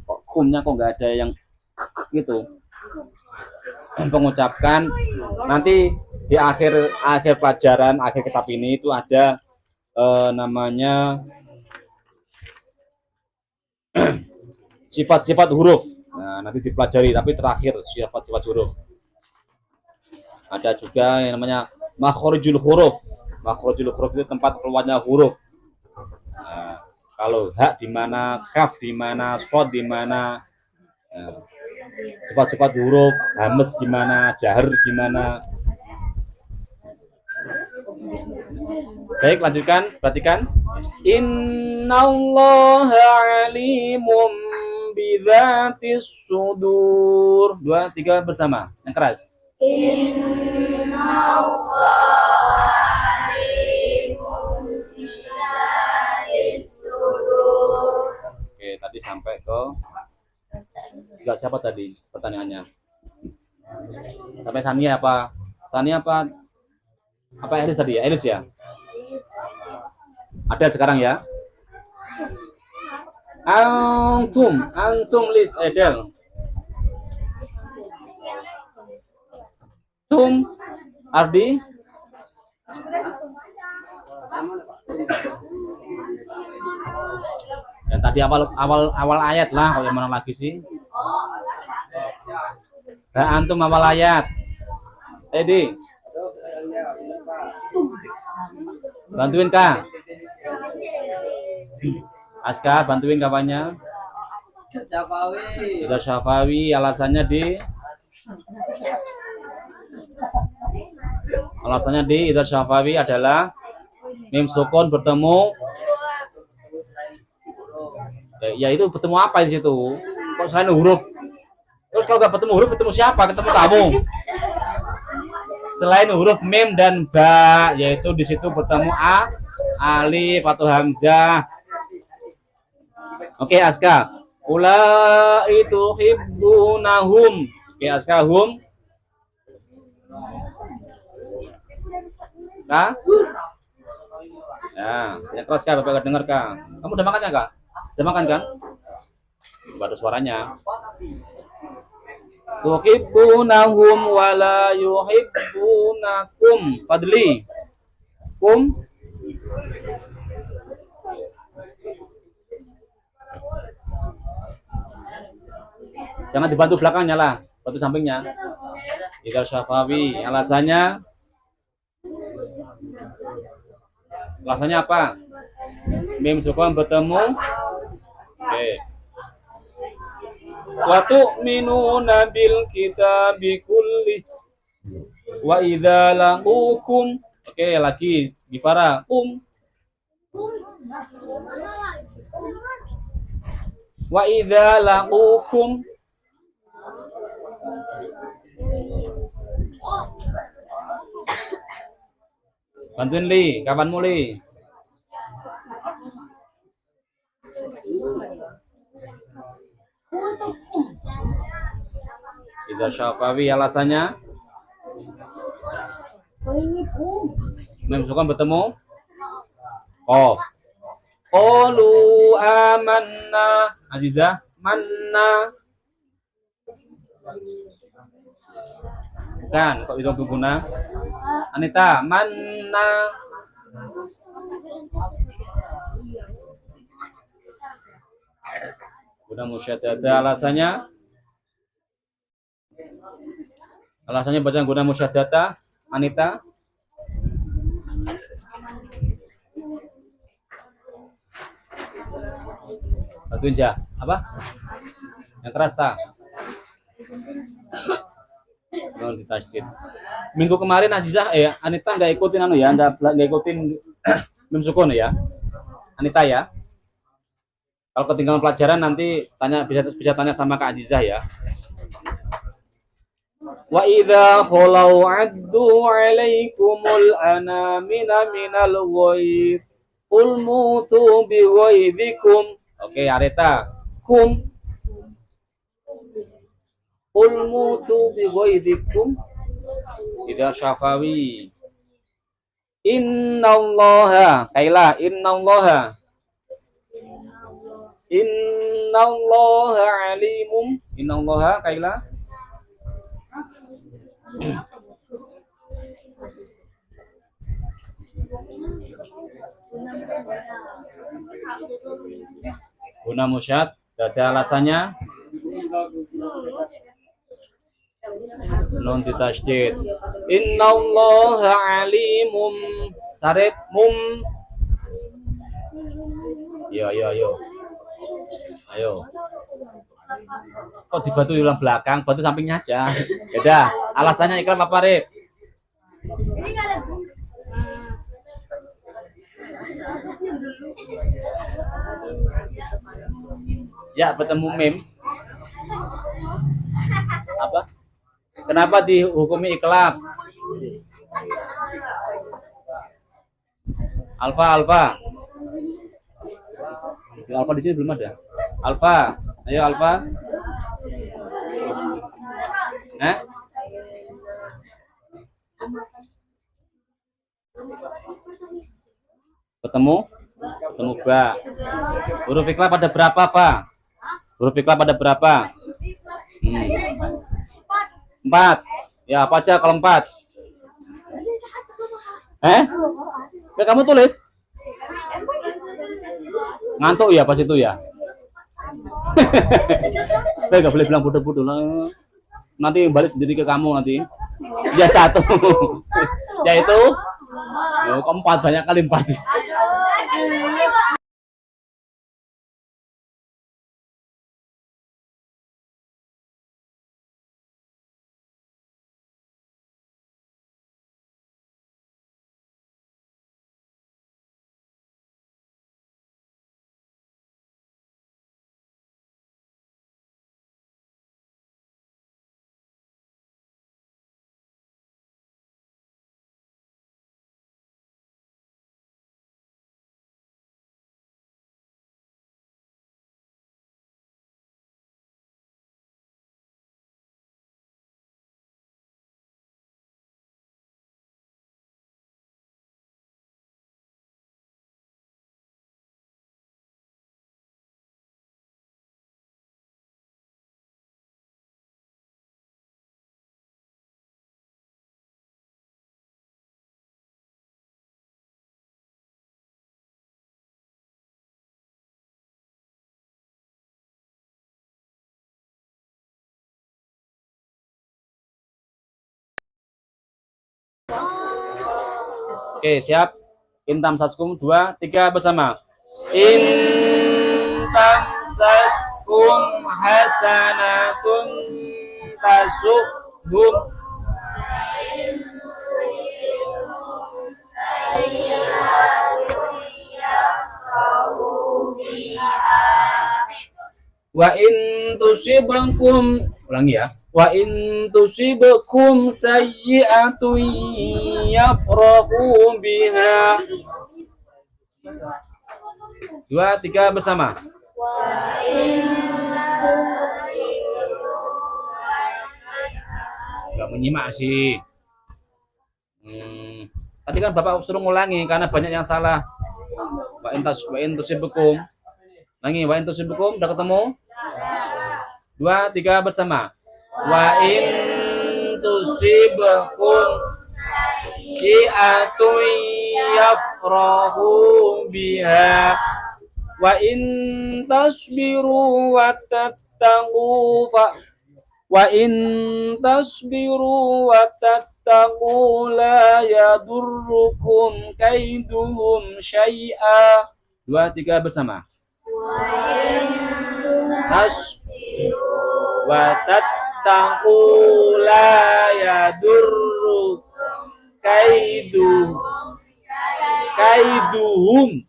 S3: Kok kumnya kok nggak ada yang gitu. Pengucapkan nanti di akhir pelajaran, akhir kitab ini itu ada namanya sifat-sifat huruf. Nah, nanti dipelajari, tapi terakhir sifat-sifat huruf. Ada juga yang namanya makhrijul huruf. Makhrijul huruf itu tempat keluarnya huruf. Nah, kalau hak di mana, kaf di mana, shad di mana. Nah, sifat-sifat huruf, hamz gimana, jahar gimana. Baik, lanjutkan, perhatikan. Innallaha alimun bidzatis sudur. 2, 3 bersama. Yang keras.
S2: Innallaha alimun bidzatis sudur.
S3: Oke, tadi sampai ke enggak, siapa tadi pertanyaannya? Sampai Sania apa? Sania apa? Apa Elis tadi ya? Elis ya? Ada sekarang ya? Antum list Edel. Tum Ardi. Dan tadi awal ayat lah, kalau yang mana lagi sih? Antum awal ayat. Edi. Bantuin Kak. Aska, bantuin kawannya. Sudah Syafawi, alasannya di Idza Syafawi adalah mim sukun bertemu. Ya itu bertemu apa di situ? Kok selain huruf? Terus kalau nggak bertemu huruf, bertemu siapa? Ketemu kamu. Selain huruf mim dan ba, yaitu di situ bertemu alif atau hamzah. Oke, Aska. Ulaitu hibbunahum. Oke, Aska, hum. Kak? Ya, yang keras Kak, Bapak dengar Kak. Kamu udah makan ya Kak? Udah makan kan? Baru suaranya. Tuhibbunahum wa la yuhibbunakum. Fadli. Kum. Jangan dibantu belakangnya lah, bantu sampingnya. Idza Syafawi, alasannya Alasannya apa? Mim sukun bertemu. Oke. Wa tu'minuna bil kitabi kulli wa idza laqukum. Oke, lagi Gifara. Wa idza laqukum. Bantuin Li, kapan mulai? Idza Syafawi alasannya? Mem sukun bertemu. Oh. Qalu amanna. Aziza, manna. Bukan, kok itu berguna? Anita, manna. Guna musyaddadah alasannya? Alasannya baca guna musyaddadah, Anita? Bantuin ja. Apa? Yang keras tak? Oh, ditasydid. Minggu kemarin Azizah, Anita nggak ikutin ya, nggak ikutin mim sukun ya, Anita ya. Kalau ketinggalan pelajaran nanti bisa tanya sama Kak Azizah ya. Wa idza khalau addu 'alaikumul anamina minal ghaib qul mutu bi ghaibikum. Oke, Areta. Kum. Qul mutu bi ghaibikum. Idza Syafawi. Innallaha, Kaila, innallaha. Innallaha alimum. Innallaha, Kaila. Guna musyad, ada alasannya? Nun ditasydid. Innallaha alimum. Sarif mum. Ayo. Kok dibatu di belakang, batu sampingnya aja. Beda. Alasannya Ikram apa, Rip? Ya, bertemu mim. Apa? Kenapa dihukumi iklab? Alfa. Alfa di sini belum ada. Alfa, ayo Alfa. Ketemu ba. Huruf iklab ada berapa, Pak? Huruf iklab ada berapa? 4. Ya, apa aja kalau 4? Ya, kamu tulis. Ngantuk ya pas itu ya. Saya nggak boleh bilang bodoh-bodoh lah. Nanti balik sendiri ke kamu nanti. Ya 1. Yaitu keempat, banyak kali 4. Oke, siap. Intamsaskum 2, 3 bersama. Intamsaskum hasanatun tasuhum. Wa in tusibakum, ulangi ya. Wa in tusibakum sayyi'atun yafrahu biha. 2, 3 bersama. Gak menyimak sih. Tadi kan Bapak suruh ngulangi karena banyak yang salah. Wa in tusibakum. Ulangi, wa in tusibakum, udah ketemu? 2, 3 bersama. Wa in tusibakum sayyi'atun yafrahu biha wa in tasbiru wa tattaqu wa in tasbiru wa tattaqu la yadurrukum kaiduhum syai'a. 2, 3 bersama. Wa tattaqu la yadurrukum kaiduhum.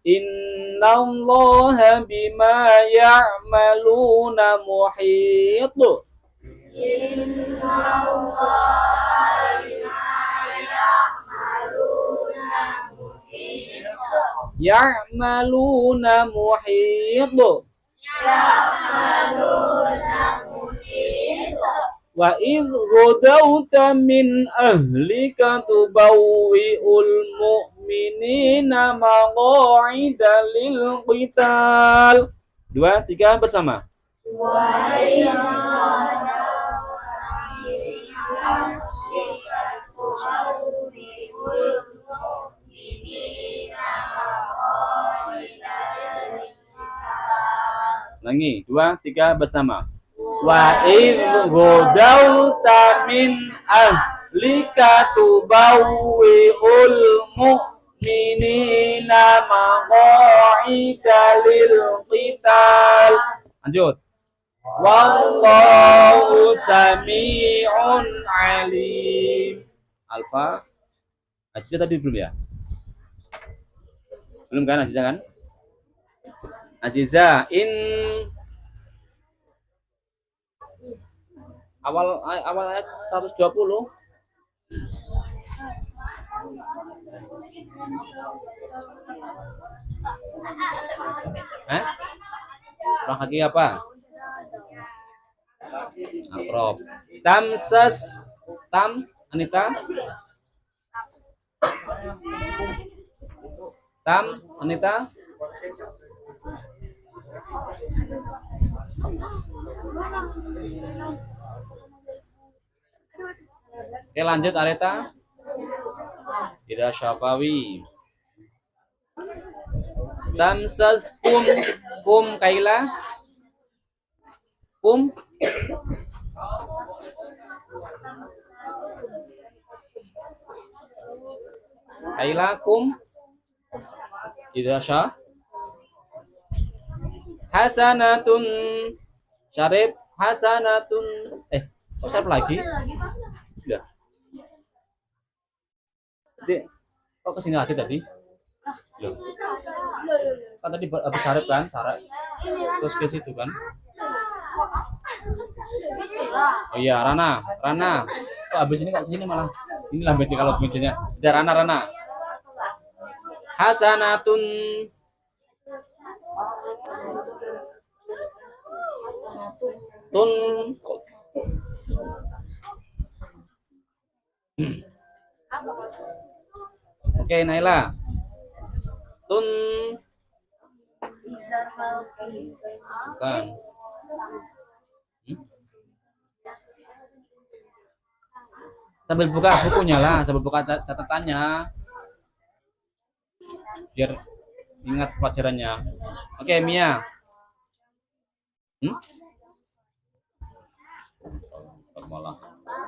S3: Innallaha bima ya'maluna muhit. Ya'maluna muhit. Wa idh ghadawta min ahlika tubawwi'ul mu'minina maq'ida lil qital. 2, 3 bersama. Ulangi, 2, 3 bersama. Wa idh ghadawta min ahlika tubawwi'ul mu'minina maq'ida lil qital. Lanjut. Wallahu sami'un alim. Alfa. Aziza tadi belum ya? Belum kan Aziza kan? Aziza awal ayat 120. Orang kaki apa? Akrob. Tamsas. Anita. Anita. Oke, lanjut Areta. Ida Syafawi. Tamsas kum Kaila. Kum. Kaila kum. Ida Syah. Hasanatun. Syarif hasanatun. Kok Syarif lagi? Ya. Jadi, kok kesini lagi tadi? Loh. Kan tadi habis Syarif kan? Syarif. Terus ke situ kan? Oh iya, Rana. Kok habis ini kok kesini malah? Ini lambatnya kalau kuncinya. Udah Rana. Hasanatun. Oke, Naila. Bukan. Sambil buka bukunya lah, sambil buka catatannya. Biar ingat pelajarannya. Oke, Mia.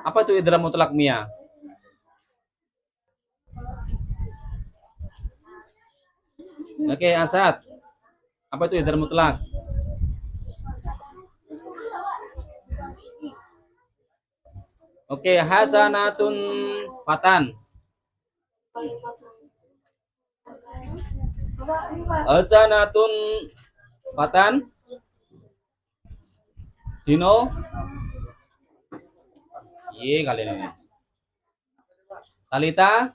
S3: Apa itu idgham mutlak, Mia? Oke, Asad. Apa itu idhar mutlak? Oke, hasanatun fatan. Hasanatun fatan. Dino. Iya kalian ini. Talita.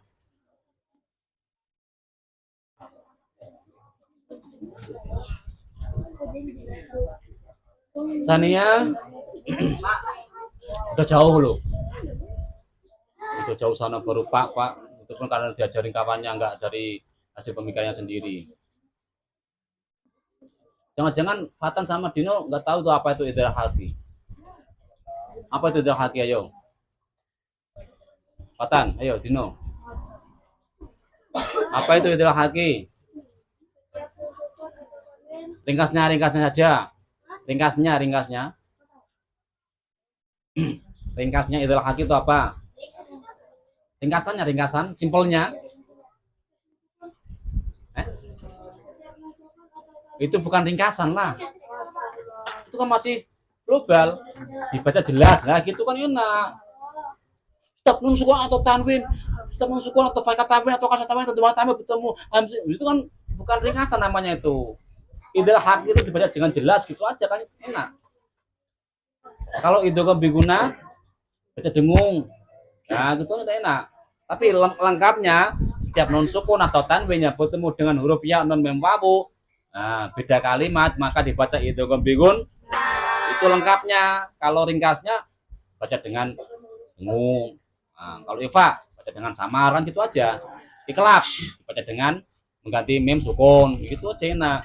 S3: Sania. Udah jauh loh. Udah jauh sana baru Pak. Itu pun karena diajarin kawannya, nggak dari hasil pemikirannya sendiri. Jangan-jangan Fatan sama Dino nggak tahu tuh apa itu idhar haki. Apa itu idhar haki, ayo. Fatan, ayo Dino. Apa itu idhar haki? Ringkasnya saja. Ringkasnya. Ringkasnya idhar haki itu apa? Ringkasan, simpelnya. Itu bukan ringkasan lah. Itu kan masih global. Dibaca jelas. Nah, gitu kan enak. Setiap nun sukun atau tanwin, setiap nun sukun atau fathah tanwin atau kasrah tanwin atau dhamma tanwin bertemu hamzah. Itu kan bukan ringkasan namanya itu. Idhar haki itu dibaca dengan jelas gitu aja kan enak. Kalau idgham biguna baca dengung. Nah, gitu kan enak. Tapi lengkapnya setiap nun sukun atau tanwinnya bertemu dengan huruf ya, nun, mim, wawu. Nah, beda kalimat maka dibaca idgham bigun. Itu lengkapnya. Kalau ringkasnya baca dengan dengung. Nah, kalau ifa baca dengan samaran gitu aja. Iklab baca dengan mengganti mim sukun. Gitu aja enak.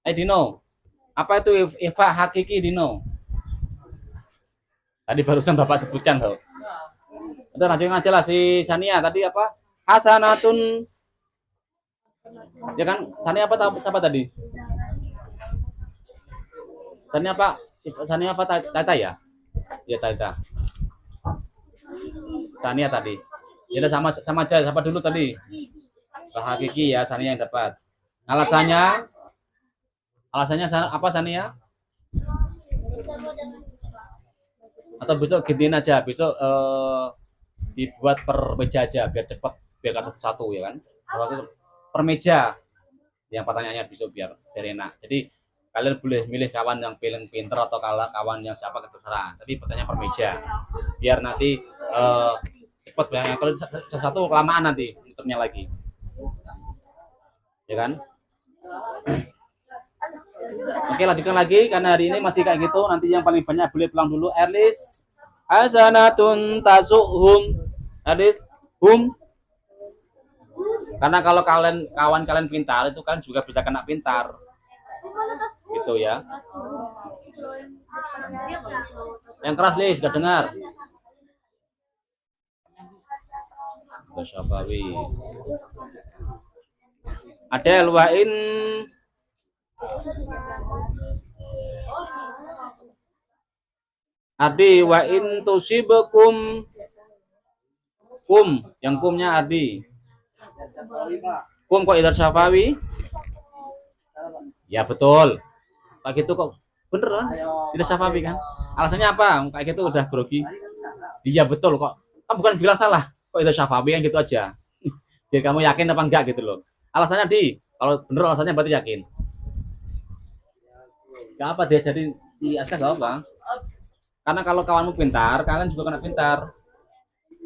S3: Dino, apa itu ifa hakiki, Dino? Tadi barusan Bapak sebutkan tuh. Udah lanjutin aja lah si Sania tadi apa? Hasanatun. Ya kan? Sania apa siapa tadi? Sania apa Tata ya? Ya Tata. Sania tadi. Ya udah sama aja, siapa dulu tadi? Hakiki ya, Sania yang dapat. Alasannya apa Sania? Atau besok gantiin aja, besok dibuat per meja aja biar cepat, biar gak satu-satu ya kan. Kalau itu per meja yang pertanyaannya besok biar enak. Jadi kalian boleh milih kawan yang paling pinter atau kawan yang siapa terserah. Tapi pertanyaan per meja biar nanti cepat banyak. Kalau satu kelamaan nanti muternya lagi. Ya kan? Oke, lanjutkan lagi karena hari ini masih kayak gitu. Nanti yang paling banyak boleh pulang dulu. Erlis hasanatun tasuhum. Erlis hum. Karena kalau kawan kalian pintar itu kan juga bisa kena pintar. Gitu ya. Yang keras Lis, sudah dengar. Syafawi. Ada wain Adi wa in tusibakum kum, yang kumnya Adi. Kum kok idhar syafawi? Ya betul. Kayak gitu kok bener kan? Idhar syafawi kan? Alasannya apa? Kayak gitu udah grogi. Iya betul kok. Kan bukan bilang salah. Kok idhar syafawi kan gitu aja. Jadi kamu yakin apa enggak gitu loh. Alasannya kalau bener alasannya berarti yakin. Gak apa dia jadi si Aska gak apa. Karena kalau kawanmu pintar, kalian juga kena pintar.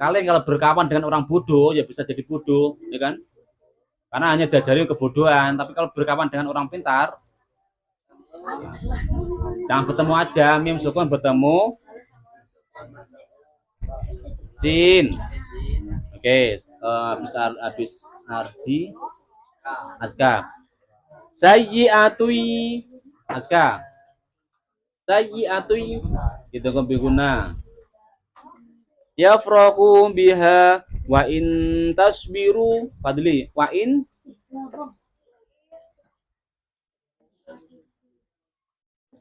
S3: Kalian kalau berkawan dengan orang bodoh, ya bisa jadi bodoh, ya kan? Karena hanya diajari kebodohan. Tapi kalau berkawan dengan orang pintar, jangan bertemu aja, mim sukun bertemu sin. Oke, habis Ardi, Aska. Sayyi'atui Aska. Sayyi'atui itu kebiguna. Yafrahu biha wa in tasbiru fadli wa in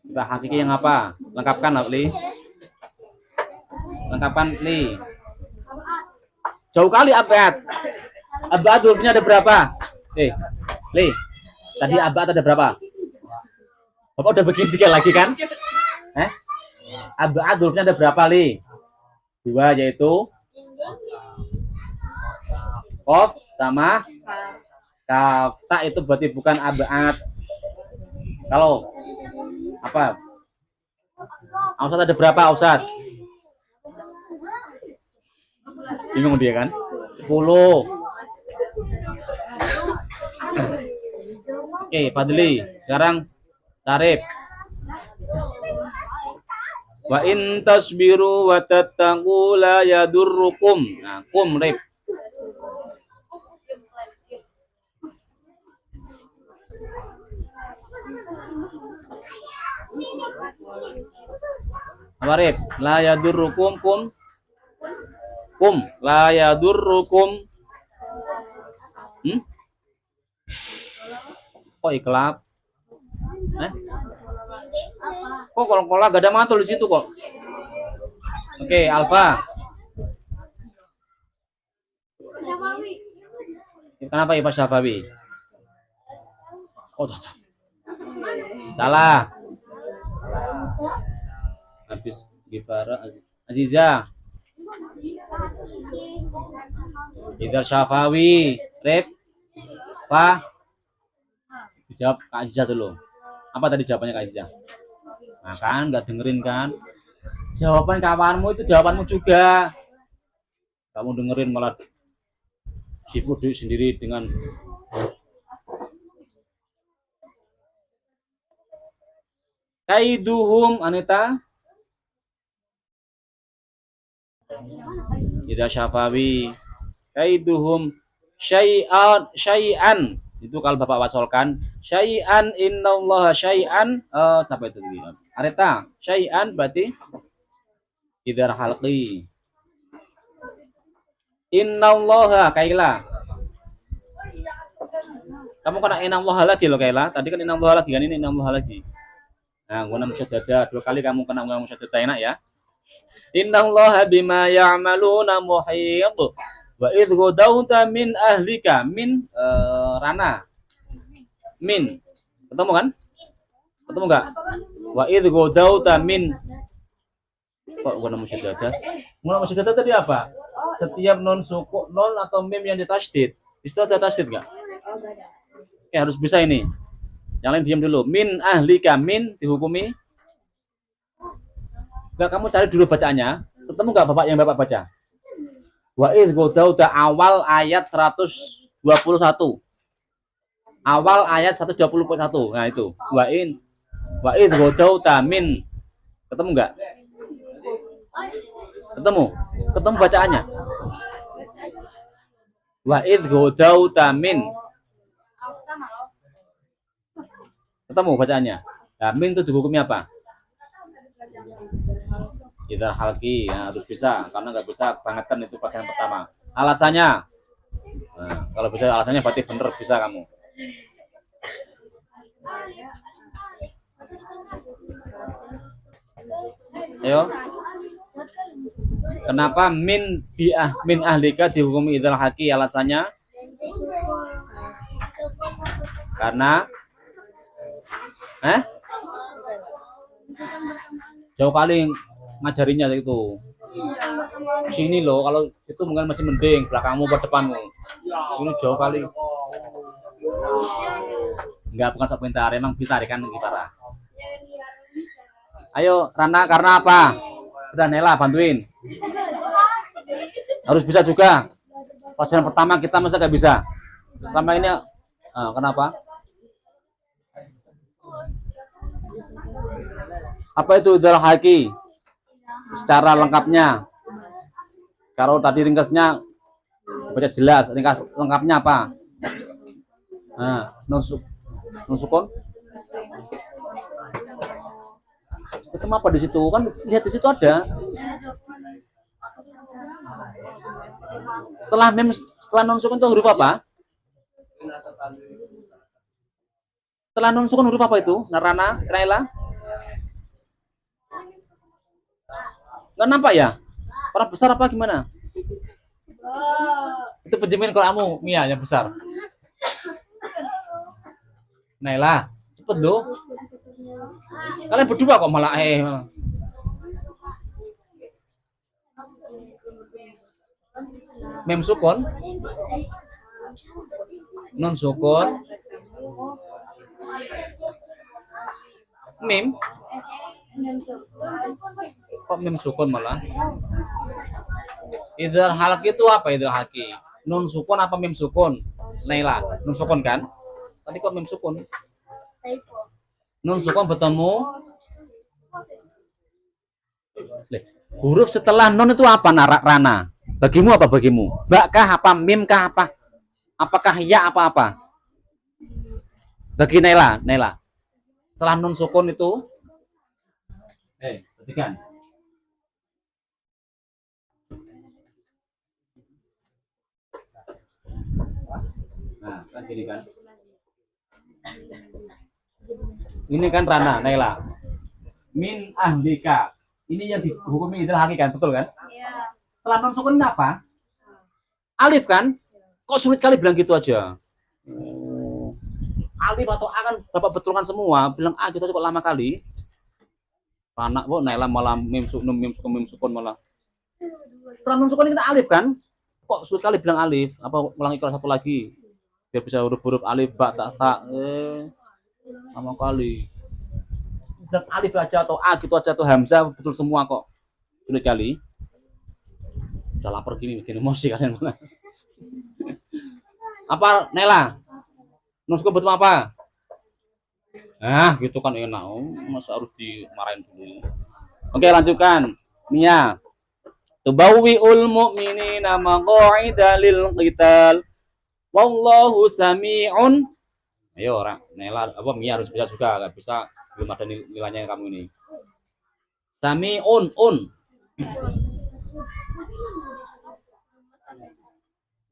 S3: kita hakiki yang apa? Lengkapkan Li. Lengkapkan Li. Jauh kali abad. Abad hurufnya ada berapa? Li, tadi abad ada berapa? Bapak udah bikin 3 lagi kan? Abad hurufnya ada berapa, Li? 2, yaitu Qaf sama kaf. Ta itu berarti bukan abad. Kalau apa? Ausad ada berapa, Ausad? Bingung dia kan? 10. Oke, Fadli. Sekarang Sarip. Wa in tasbiru wa tattaqu la yadurrukum. Nah, kum rip. Apa rip? La yadurrukum kum. Kum la yadurrukum. Kok iklab? Kok kol-kola gak ada mantul di situ kok? Oke, Alfa. Kenapa Ipa Syafawi? Oh, tetap. Salah. Habis Gifara Aziza. Idar Syafawi. Rep. Pak. Dijawab Kak Aziza dulu. Apa tadi jawabannya Kak Aziza? Nah kan, nggak dengerin kan? Jawaban kawanmu itu jawabanmu juga. Kamu dengerin malah sibuk sendiri dengan kaiduhum. Anita. Idza Syafawi. Kaiduhum syai'an. Itu kalau Bapak wasolkan syai'an innallaha syai'an sampai itu gitu. Areta syai'an berarti idhar halqi. Innallaha Kaila. Kamu kena innallaha lagi loh Kaila. Tadi kan innallaha lagi kan, ini innallaha lagi. Nah, guna musyaddada 2 kali kamu kena musyaddada enak ya. Innallaha bima ya'maluna muhit. Wa idh ghadawta min ahlika min Rana. Min. Ketemu kan? Ketemu enggak? Wa idh ghadawta min. Kok guna musyaddada? Guna musyaddada tadi apa? Setiap non suku, non atau mim yang ditasydid. Itu ada tasydid enggak? Oke, harus bisa ini. Yang lain diam dulu. Min ahlika min dihukumi. Enggak, kamu cari dulu bacaannya. Ketemu enggak Bapak yang Bapak baca? Wa idh ghadawta awal ayat 121. Awal ayat 121. Nah itu. Wa idh ghadawta min. Ketemu enggak? Ketemu? Ketemu bacaannya? Wa idh ghadawta min. Ketemu bacaannya? Nah, min itu dihukumi apa? Idhar halqi, ya, harus bisa, karena nggak bisa bangetan itu bagian pertama. Alasannya, nah, kalau bisa alasannya berarti bener bisa kamu. Ayo, kenapa min ahlika dihukumi idhar halqi? Alasannya, karena, jauh kali ngajarinya itu. Sini loh, kalau itu mungkin masih mending belakangmu ke depanmu. Ini jauh kali. Enggak, bukan sok pintar, emang bisa kan gitara. Ayo Rana, karena apa? Udah Nela bantuin. Harus bisa juga. Pelajaran pertama kita masa gak bisa. Selama ini kenapa? Apa itu idhar halqi? Secara lengkapnya. Kalau tadi ringkasnya baca jelas, ringkas lengkapnya apa? Nah, nusukon. Itu apa di situ? Kan lihat di situ ada. Setelah nusukon itu huruf apa? Setelah nusukon huruf apa itu? Narana, Raila? Nggak nampak ya? Orang besar apa gimana? Itu penjamin kalau kamu, Mia yang besar. Naila, cepet loh. Kalian berdua kok malah Mem sukun, nun sukun, mim, kok mim sukun malah? Idhar halaki itu apa idhar halaki? Nun sukun apa mim sukun? Naila, nun sukun kan? Tadi kok mim sukun? Nun sukun bertemu. Huruf setelah nun itu apa, Rana? Bagimu apa bagimu? Ba kah apa? Mim kah apa? Apakah ya apa-apa? Bagi Naila, Naila. Setelah nun sukun itu, perhatikan. Nah, kan gini kan. Ini kan Rana, Naila. Min ahlika. Ini yang dihukumi idhar halaki kan, betul kan?
S2: Iya.
S3: Setelah non sukun ini apa? Alif kan? Kok sulit kali bilang gitu aja? Alif atau A kan Bapak betulkan semua. Bilang A gitu aja kok lama kali. Anak kok Naila malah mim sukun malah. Setelah non sukun kita alif kan? Kok sulit kali bilang alif? Apa ulangi kelas satu lagi? Biar bisa huruf-huruf alif, ba, ta, lama kali. Dan alif aja atau A gitu aja atau hamzah betul semua kok. Sulit kali. Udah lapar gini, bikin emosi kalian. Apa Nela? Nusku betul apa? Nah, gitu kan enak. Masa harus dimarahin dulu. Oke, lanjutkan. Mia. Tubawwi'ul mu'minina maq'ida lil qital. Wallahu sami'un. Ayo orang Nela apa Mia harus bisa juga, enggak bisa belum ada nilainya kamu ini. Sami'un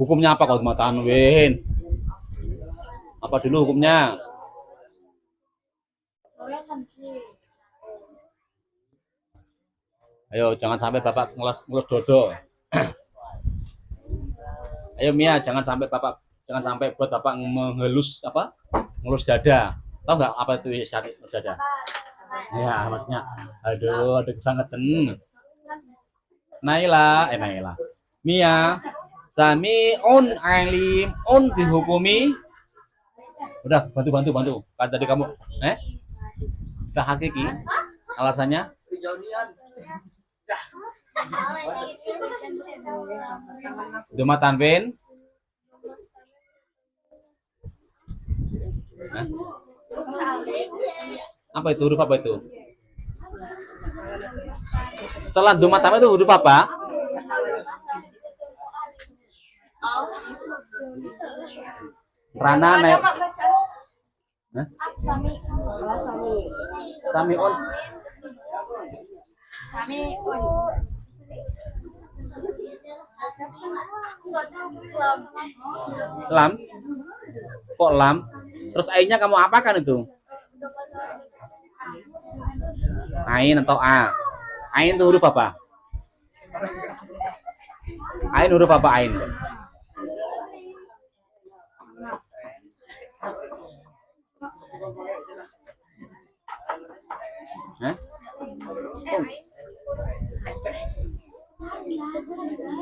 S3: Hukumnya apa kalau tanwin? Apa dulu hukumnya? Ayo jangan sampai Bapak ngeles dodo. Ayo Mia, jangan sampai buat Bapak mengelus apa? Ngelus dada. Tahu nggak apa itu syari dada? Ya, maksudnya aduh banget. Naila. Mia, sami'un alim dihukumi. Udah, bantu. Kan tadi kamu kita hakiki. Alasannya? Duma tanwin. Apa itu? Huruf apa itu? Setelah duma tanwin itu huruf apa? Rana naik. Sami'un. Lam. Kok lam? Terus ainnya kamu apakan itu? Ain atau A? Ain itu huruf apa? Ain huruf apa ain?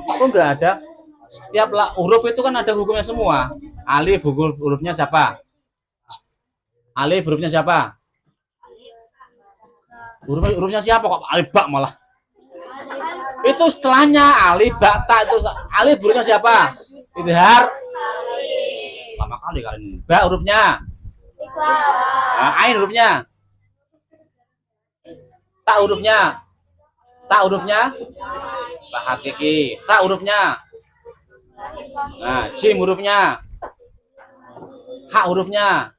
S3: Kok enggak ada? Setiap huruf itu kan ada hukumnya semua. Alif hurufnya siapa? Alif hurufnya siapa? Hurufnya siapa kok alif ba malah? Itu setelahnya alif ba ta itu alif hurufnya siapa? Idhar. Lama kali kalian ini. Ba hurufnya? Nah, ain hurufnya? Ta hurufnya? Ba hakiki. Ta hurufnya? Nah, jim hurufnya? Ha hurufnya?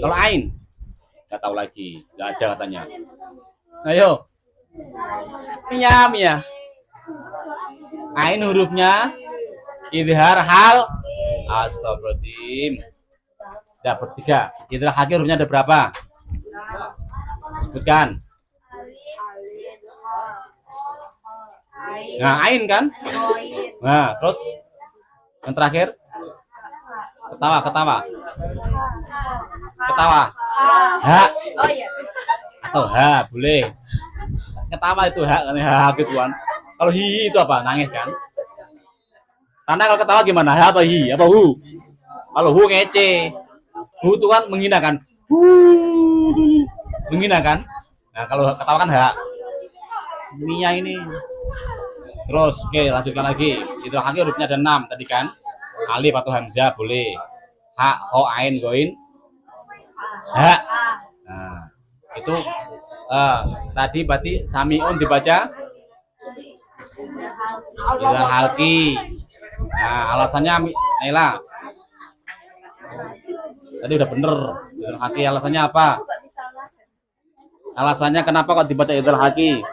S3: Kalau ain? Nggak tahu lagi, nggak ada katanya. Ayo, Mia. Ain hurufnya idhar hal. Astagfirullahaladzim. Udah bertiga. Idhar hakiki hurufnya ada berapa? Sebutkan. Nah, ain kan? Nah, terus yang terakhir? Ketawa. ketawa. Ha.
S2: Oh iya.
S3: Oh, ha, boleh. Ketawa itu ha, gituan. Kalau hi itu apa? Nangis kan? Karena kalau ketawa gimana? Ha apa hi? Apa hu? Kalau hu ngece. Hu itu kan menghina kan? Menghina kan? Nah, kalau ketawa kan ha. Mia ini. Terus, oke, lanjutkan lagi. Itu haki hurufnya ada 6 tadi kan? Alif atau hamzah boleh. Ha, ho, ain, goin. Ha. Nah, itu tadi berarti samiun dibaca Idal halki. Nah, alasannya Naila. Tadi udah bener. Idal halki alasannya apa? Alasannya kenapa kok dibaca idal halki?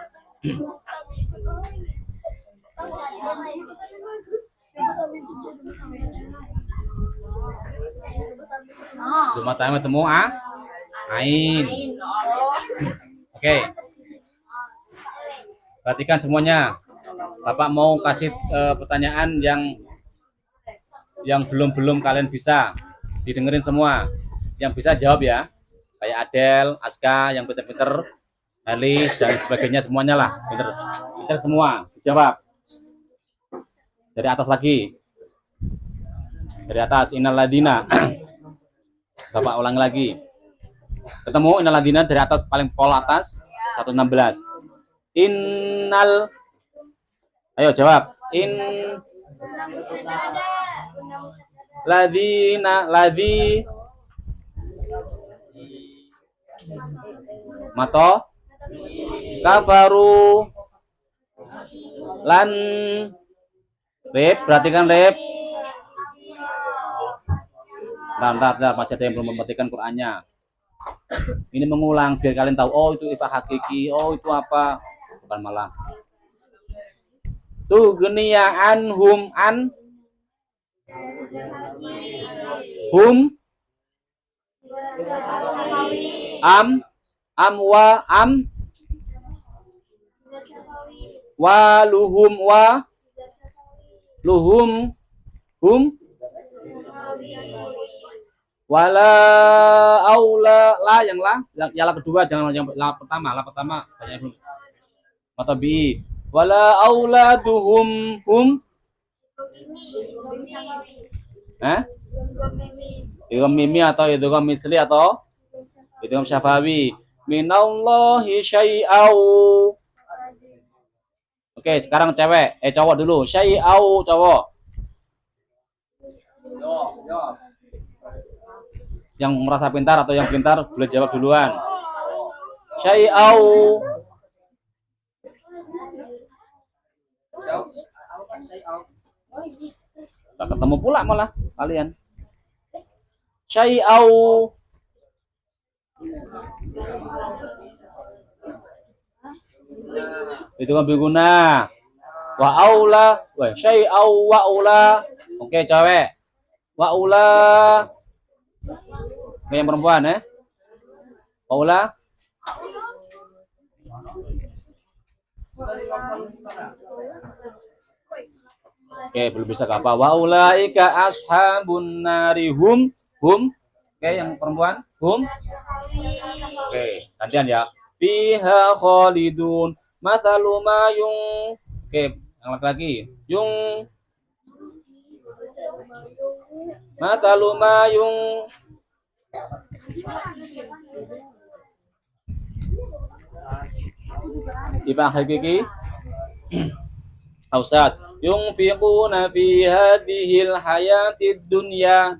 S3: Cuma tanya temu ain. Oke. Perhatikan semuanya. Bapak mau kasih pertanyaan yang belum kalian bisa didengerin semua. Yang bisa jawab ya. Kayak Adel, Aska yang pinter-pinter, Alis dan sebagainya semuanya lah. Pinter semua. Dijawab. Dari atas lagi. Dari atas Innaladina. Bapak ulang lagi. Ketemu Innaladina dari atas paling pol atas 116. Innal. Ayo jawab. Ladzi mato kafaru lan rep, perhatikan rep. Bentar, masih ada yang belum memperhatikan Qur'annya. Ini mengulang biar kalian tahu, oh itu ifah hakiki, oh itu apa. Bukan malah. Tuh geniya anhum an hum am wa luhum wa luhum hum wala aula la yang kedua jangan yang pertama banyak belum matabi wala auladuhum hum idgham mimi atau idgham misli atau idgham syafawi minallahi syai'au. Oke, sekarang cewek cowok dulu. Syai'au cowok. Yang merasa pintar atau yang pintar boleh jawab duluan. Syai'au. Tak ketemu pula malah kalian. Syai'au. Itu kan berguna. Wa aula, wa syai'au wa aula. Oke, cewek. Wa aula. Yang perempuan ya. Aula. Oke, belum bisa apa? Wa ulaika ashabun nari hum. Oke, yang perempuan hum. Oke, gantian ya. Fiha khalidun mathalu ma yung. Oke, yang laki-laki. Yung mathalu ma yung. Ibang hakiki. Ausad yunfiquna fi hadhil hayatid dunya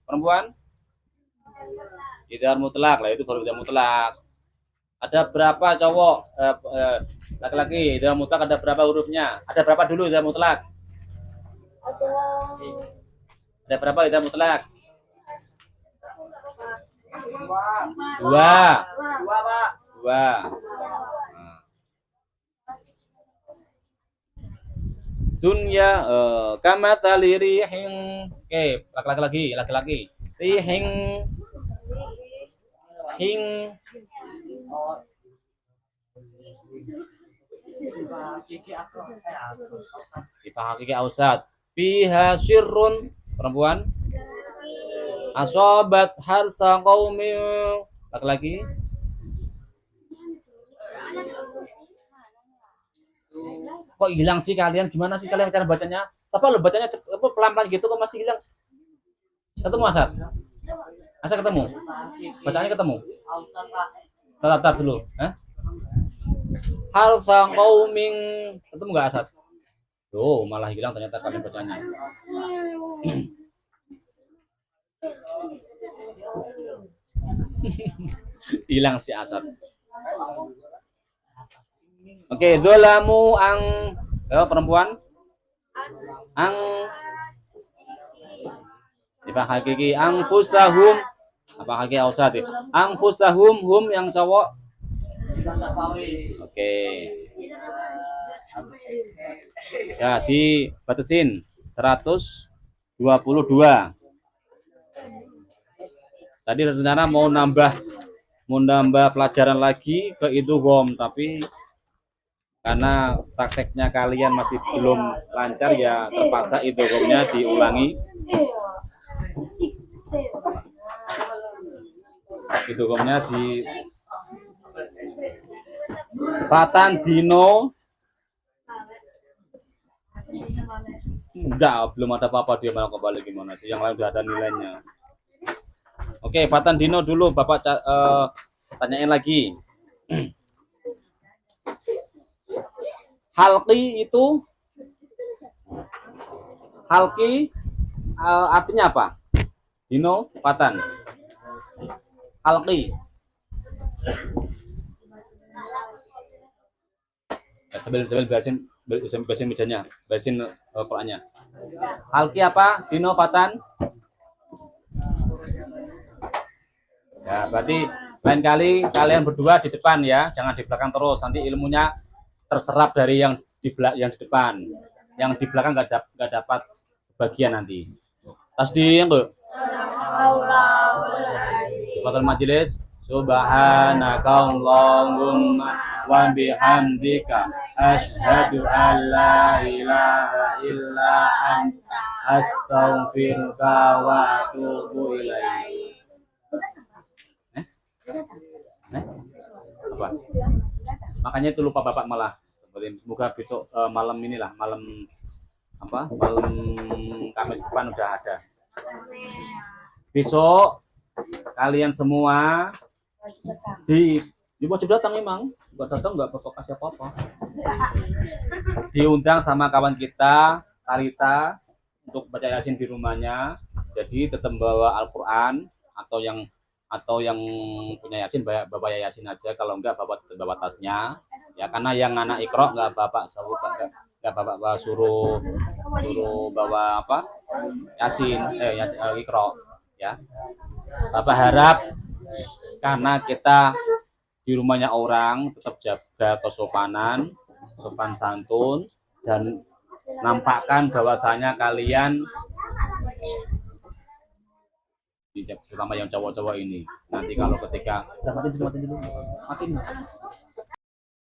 S3: perempuan idhar mutlak lah, itu baru idhar mutlak. Ada berapa cowok laki-laki idhar mutlak, ada berapa hurufnya? Ada berapa dulu idhar mutlak? Ada berapa idhar mutlak? Dua. Dunya kama tali rihin. Oke, laki-laki. Rihin kita hakiki ausad. Fiha sirrun perempuan. Asobat harsa qaumi. Laki-laki. Kok hilang sih kalian? Gimana sih kalian cara bacanya? Apa lo bacanya pelan-pelan gitu kok masih hilang? Ketemu Asad? Asad ketemu? Bacanya ketemu? Tar dulu. Harsa qauming. Ketemu nggak Asad? Tuh, malah hilang ternyata kalian bacanya. Hilang si Asad. Oke, dolamu ang perempuan ang hakiki ang fusahum apa hakiki ausati ang fusahum hum yang cowok. Oke. Ya, dibatasin 122. Tadi rencana mau nambah pelajaran lagi ke idgham, tapi karena prakteknya kalian masih belum lancar ya terpaksa idghamnya diulangi. Idghamnya di Fatan Dino. Enggak, belum ada apa-apa, dia malah kembali gimana sih? Yang lain udah ada nilainya. Oke, Fatan Dino dulu, Bapak tanyain lagi. Halqi artinya apa? Dino, Fatan. Halqi. Sambil barisin mejanya, barisin Qurannya. Halqi apa? Dino, Fatan. Ya, berarti lain kali kalian berdua di depan ya, jangan di belakang terus. Nanti ilmunya terserap dari yang di depan. Yang di belakang nggak dapat bagian nanti. Tasdim tuh. Subhanal majelis. Subhanakallahumma wa bihamdika asyhadu an la ilaha illa anta astaghfiruka wa atubu ilaik. Apa? Makanya itu lupa Bapak malah. Semoga besok malam Kamis depan udah ada. Besok kalian semua wajib datang emang. Nggak datang nggak kasih apa-apa. Diundang sama kawan kita Tarita untuk baca Yasin di rumahnya. Jadi tetap bawa Al-Quran atau yang punya Yasin bawa Yasin aja, kalau enggak bawa tasnya ya, karena yang anak Iqra enggak Bapak suruh bawa apa Yasin Iqra ya. Bapak harap karena kita di rumahnya orang tetap jaga kesopanan, sopan santun, dan nampakkan bahwasanya kalian terutama yang cowok-cowok ini nanti kalau ketika matiin dulu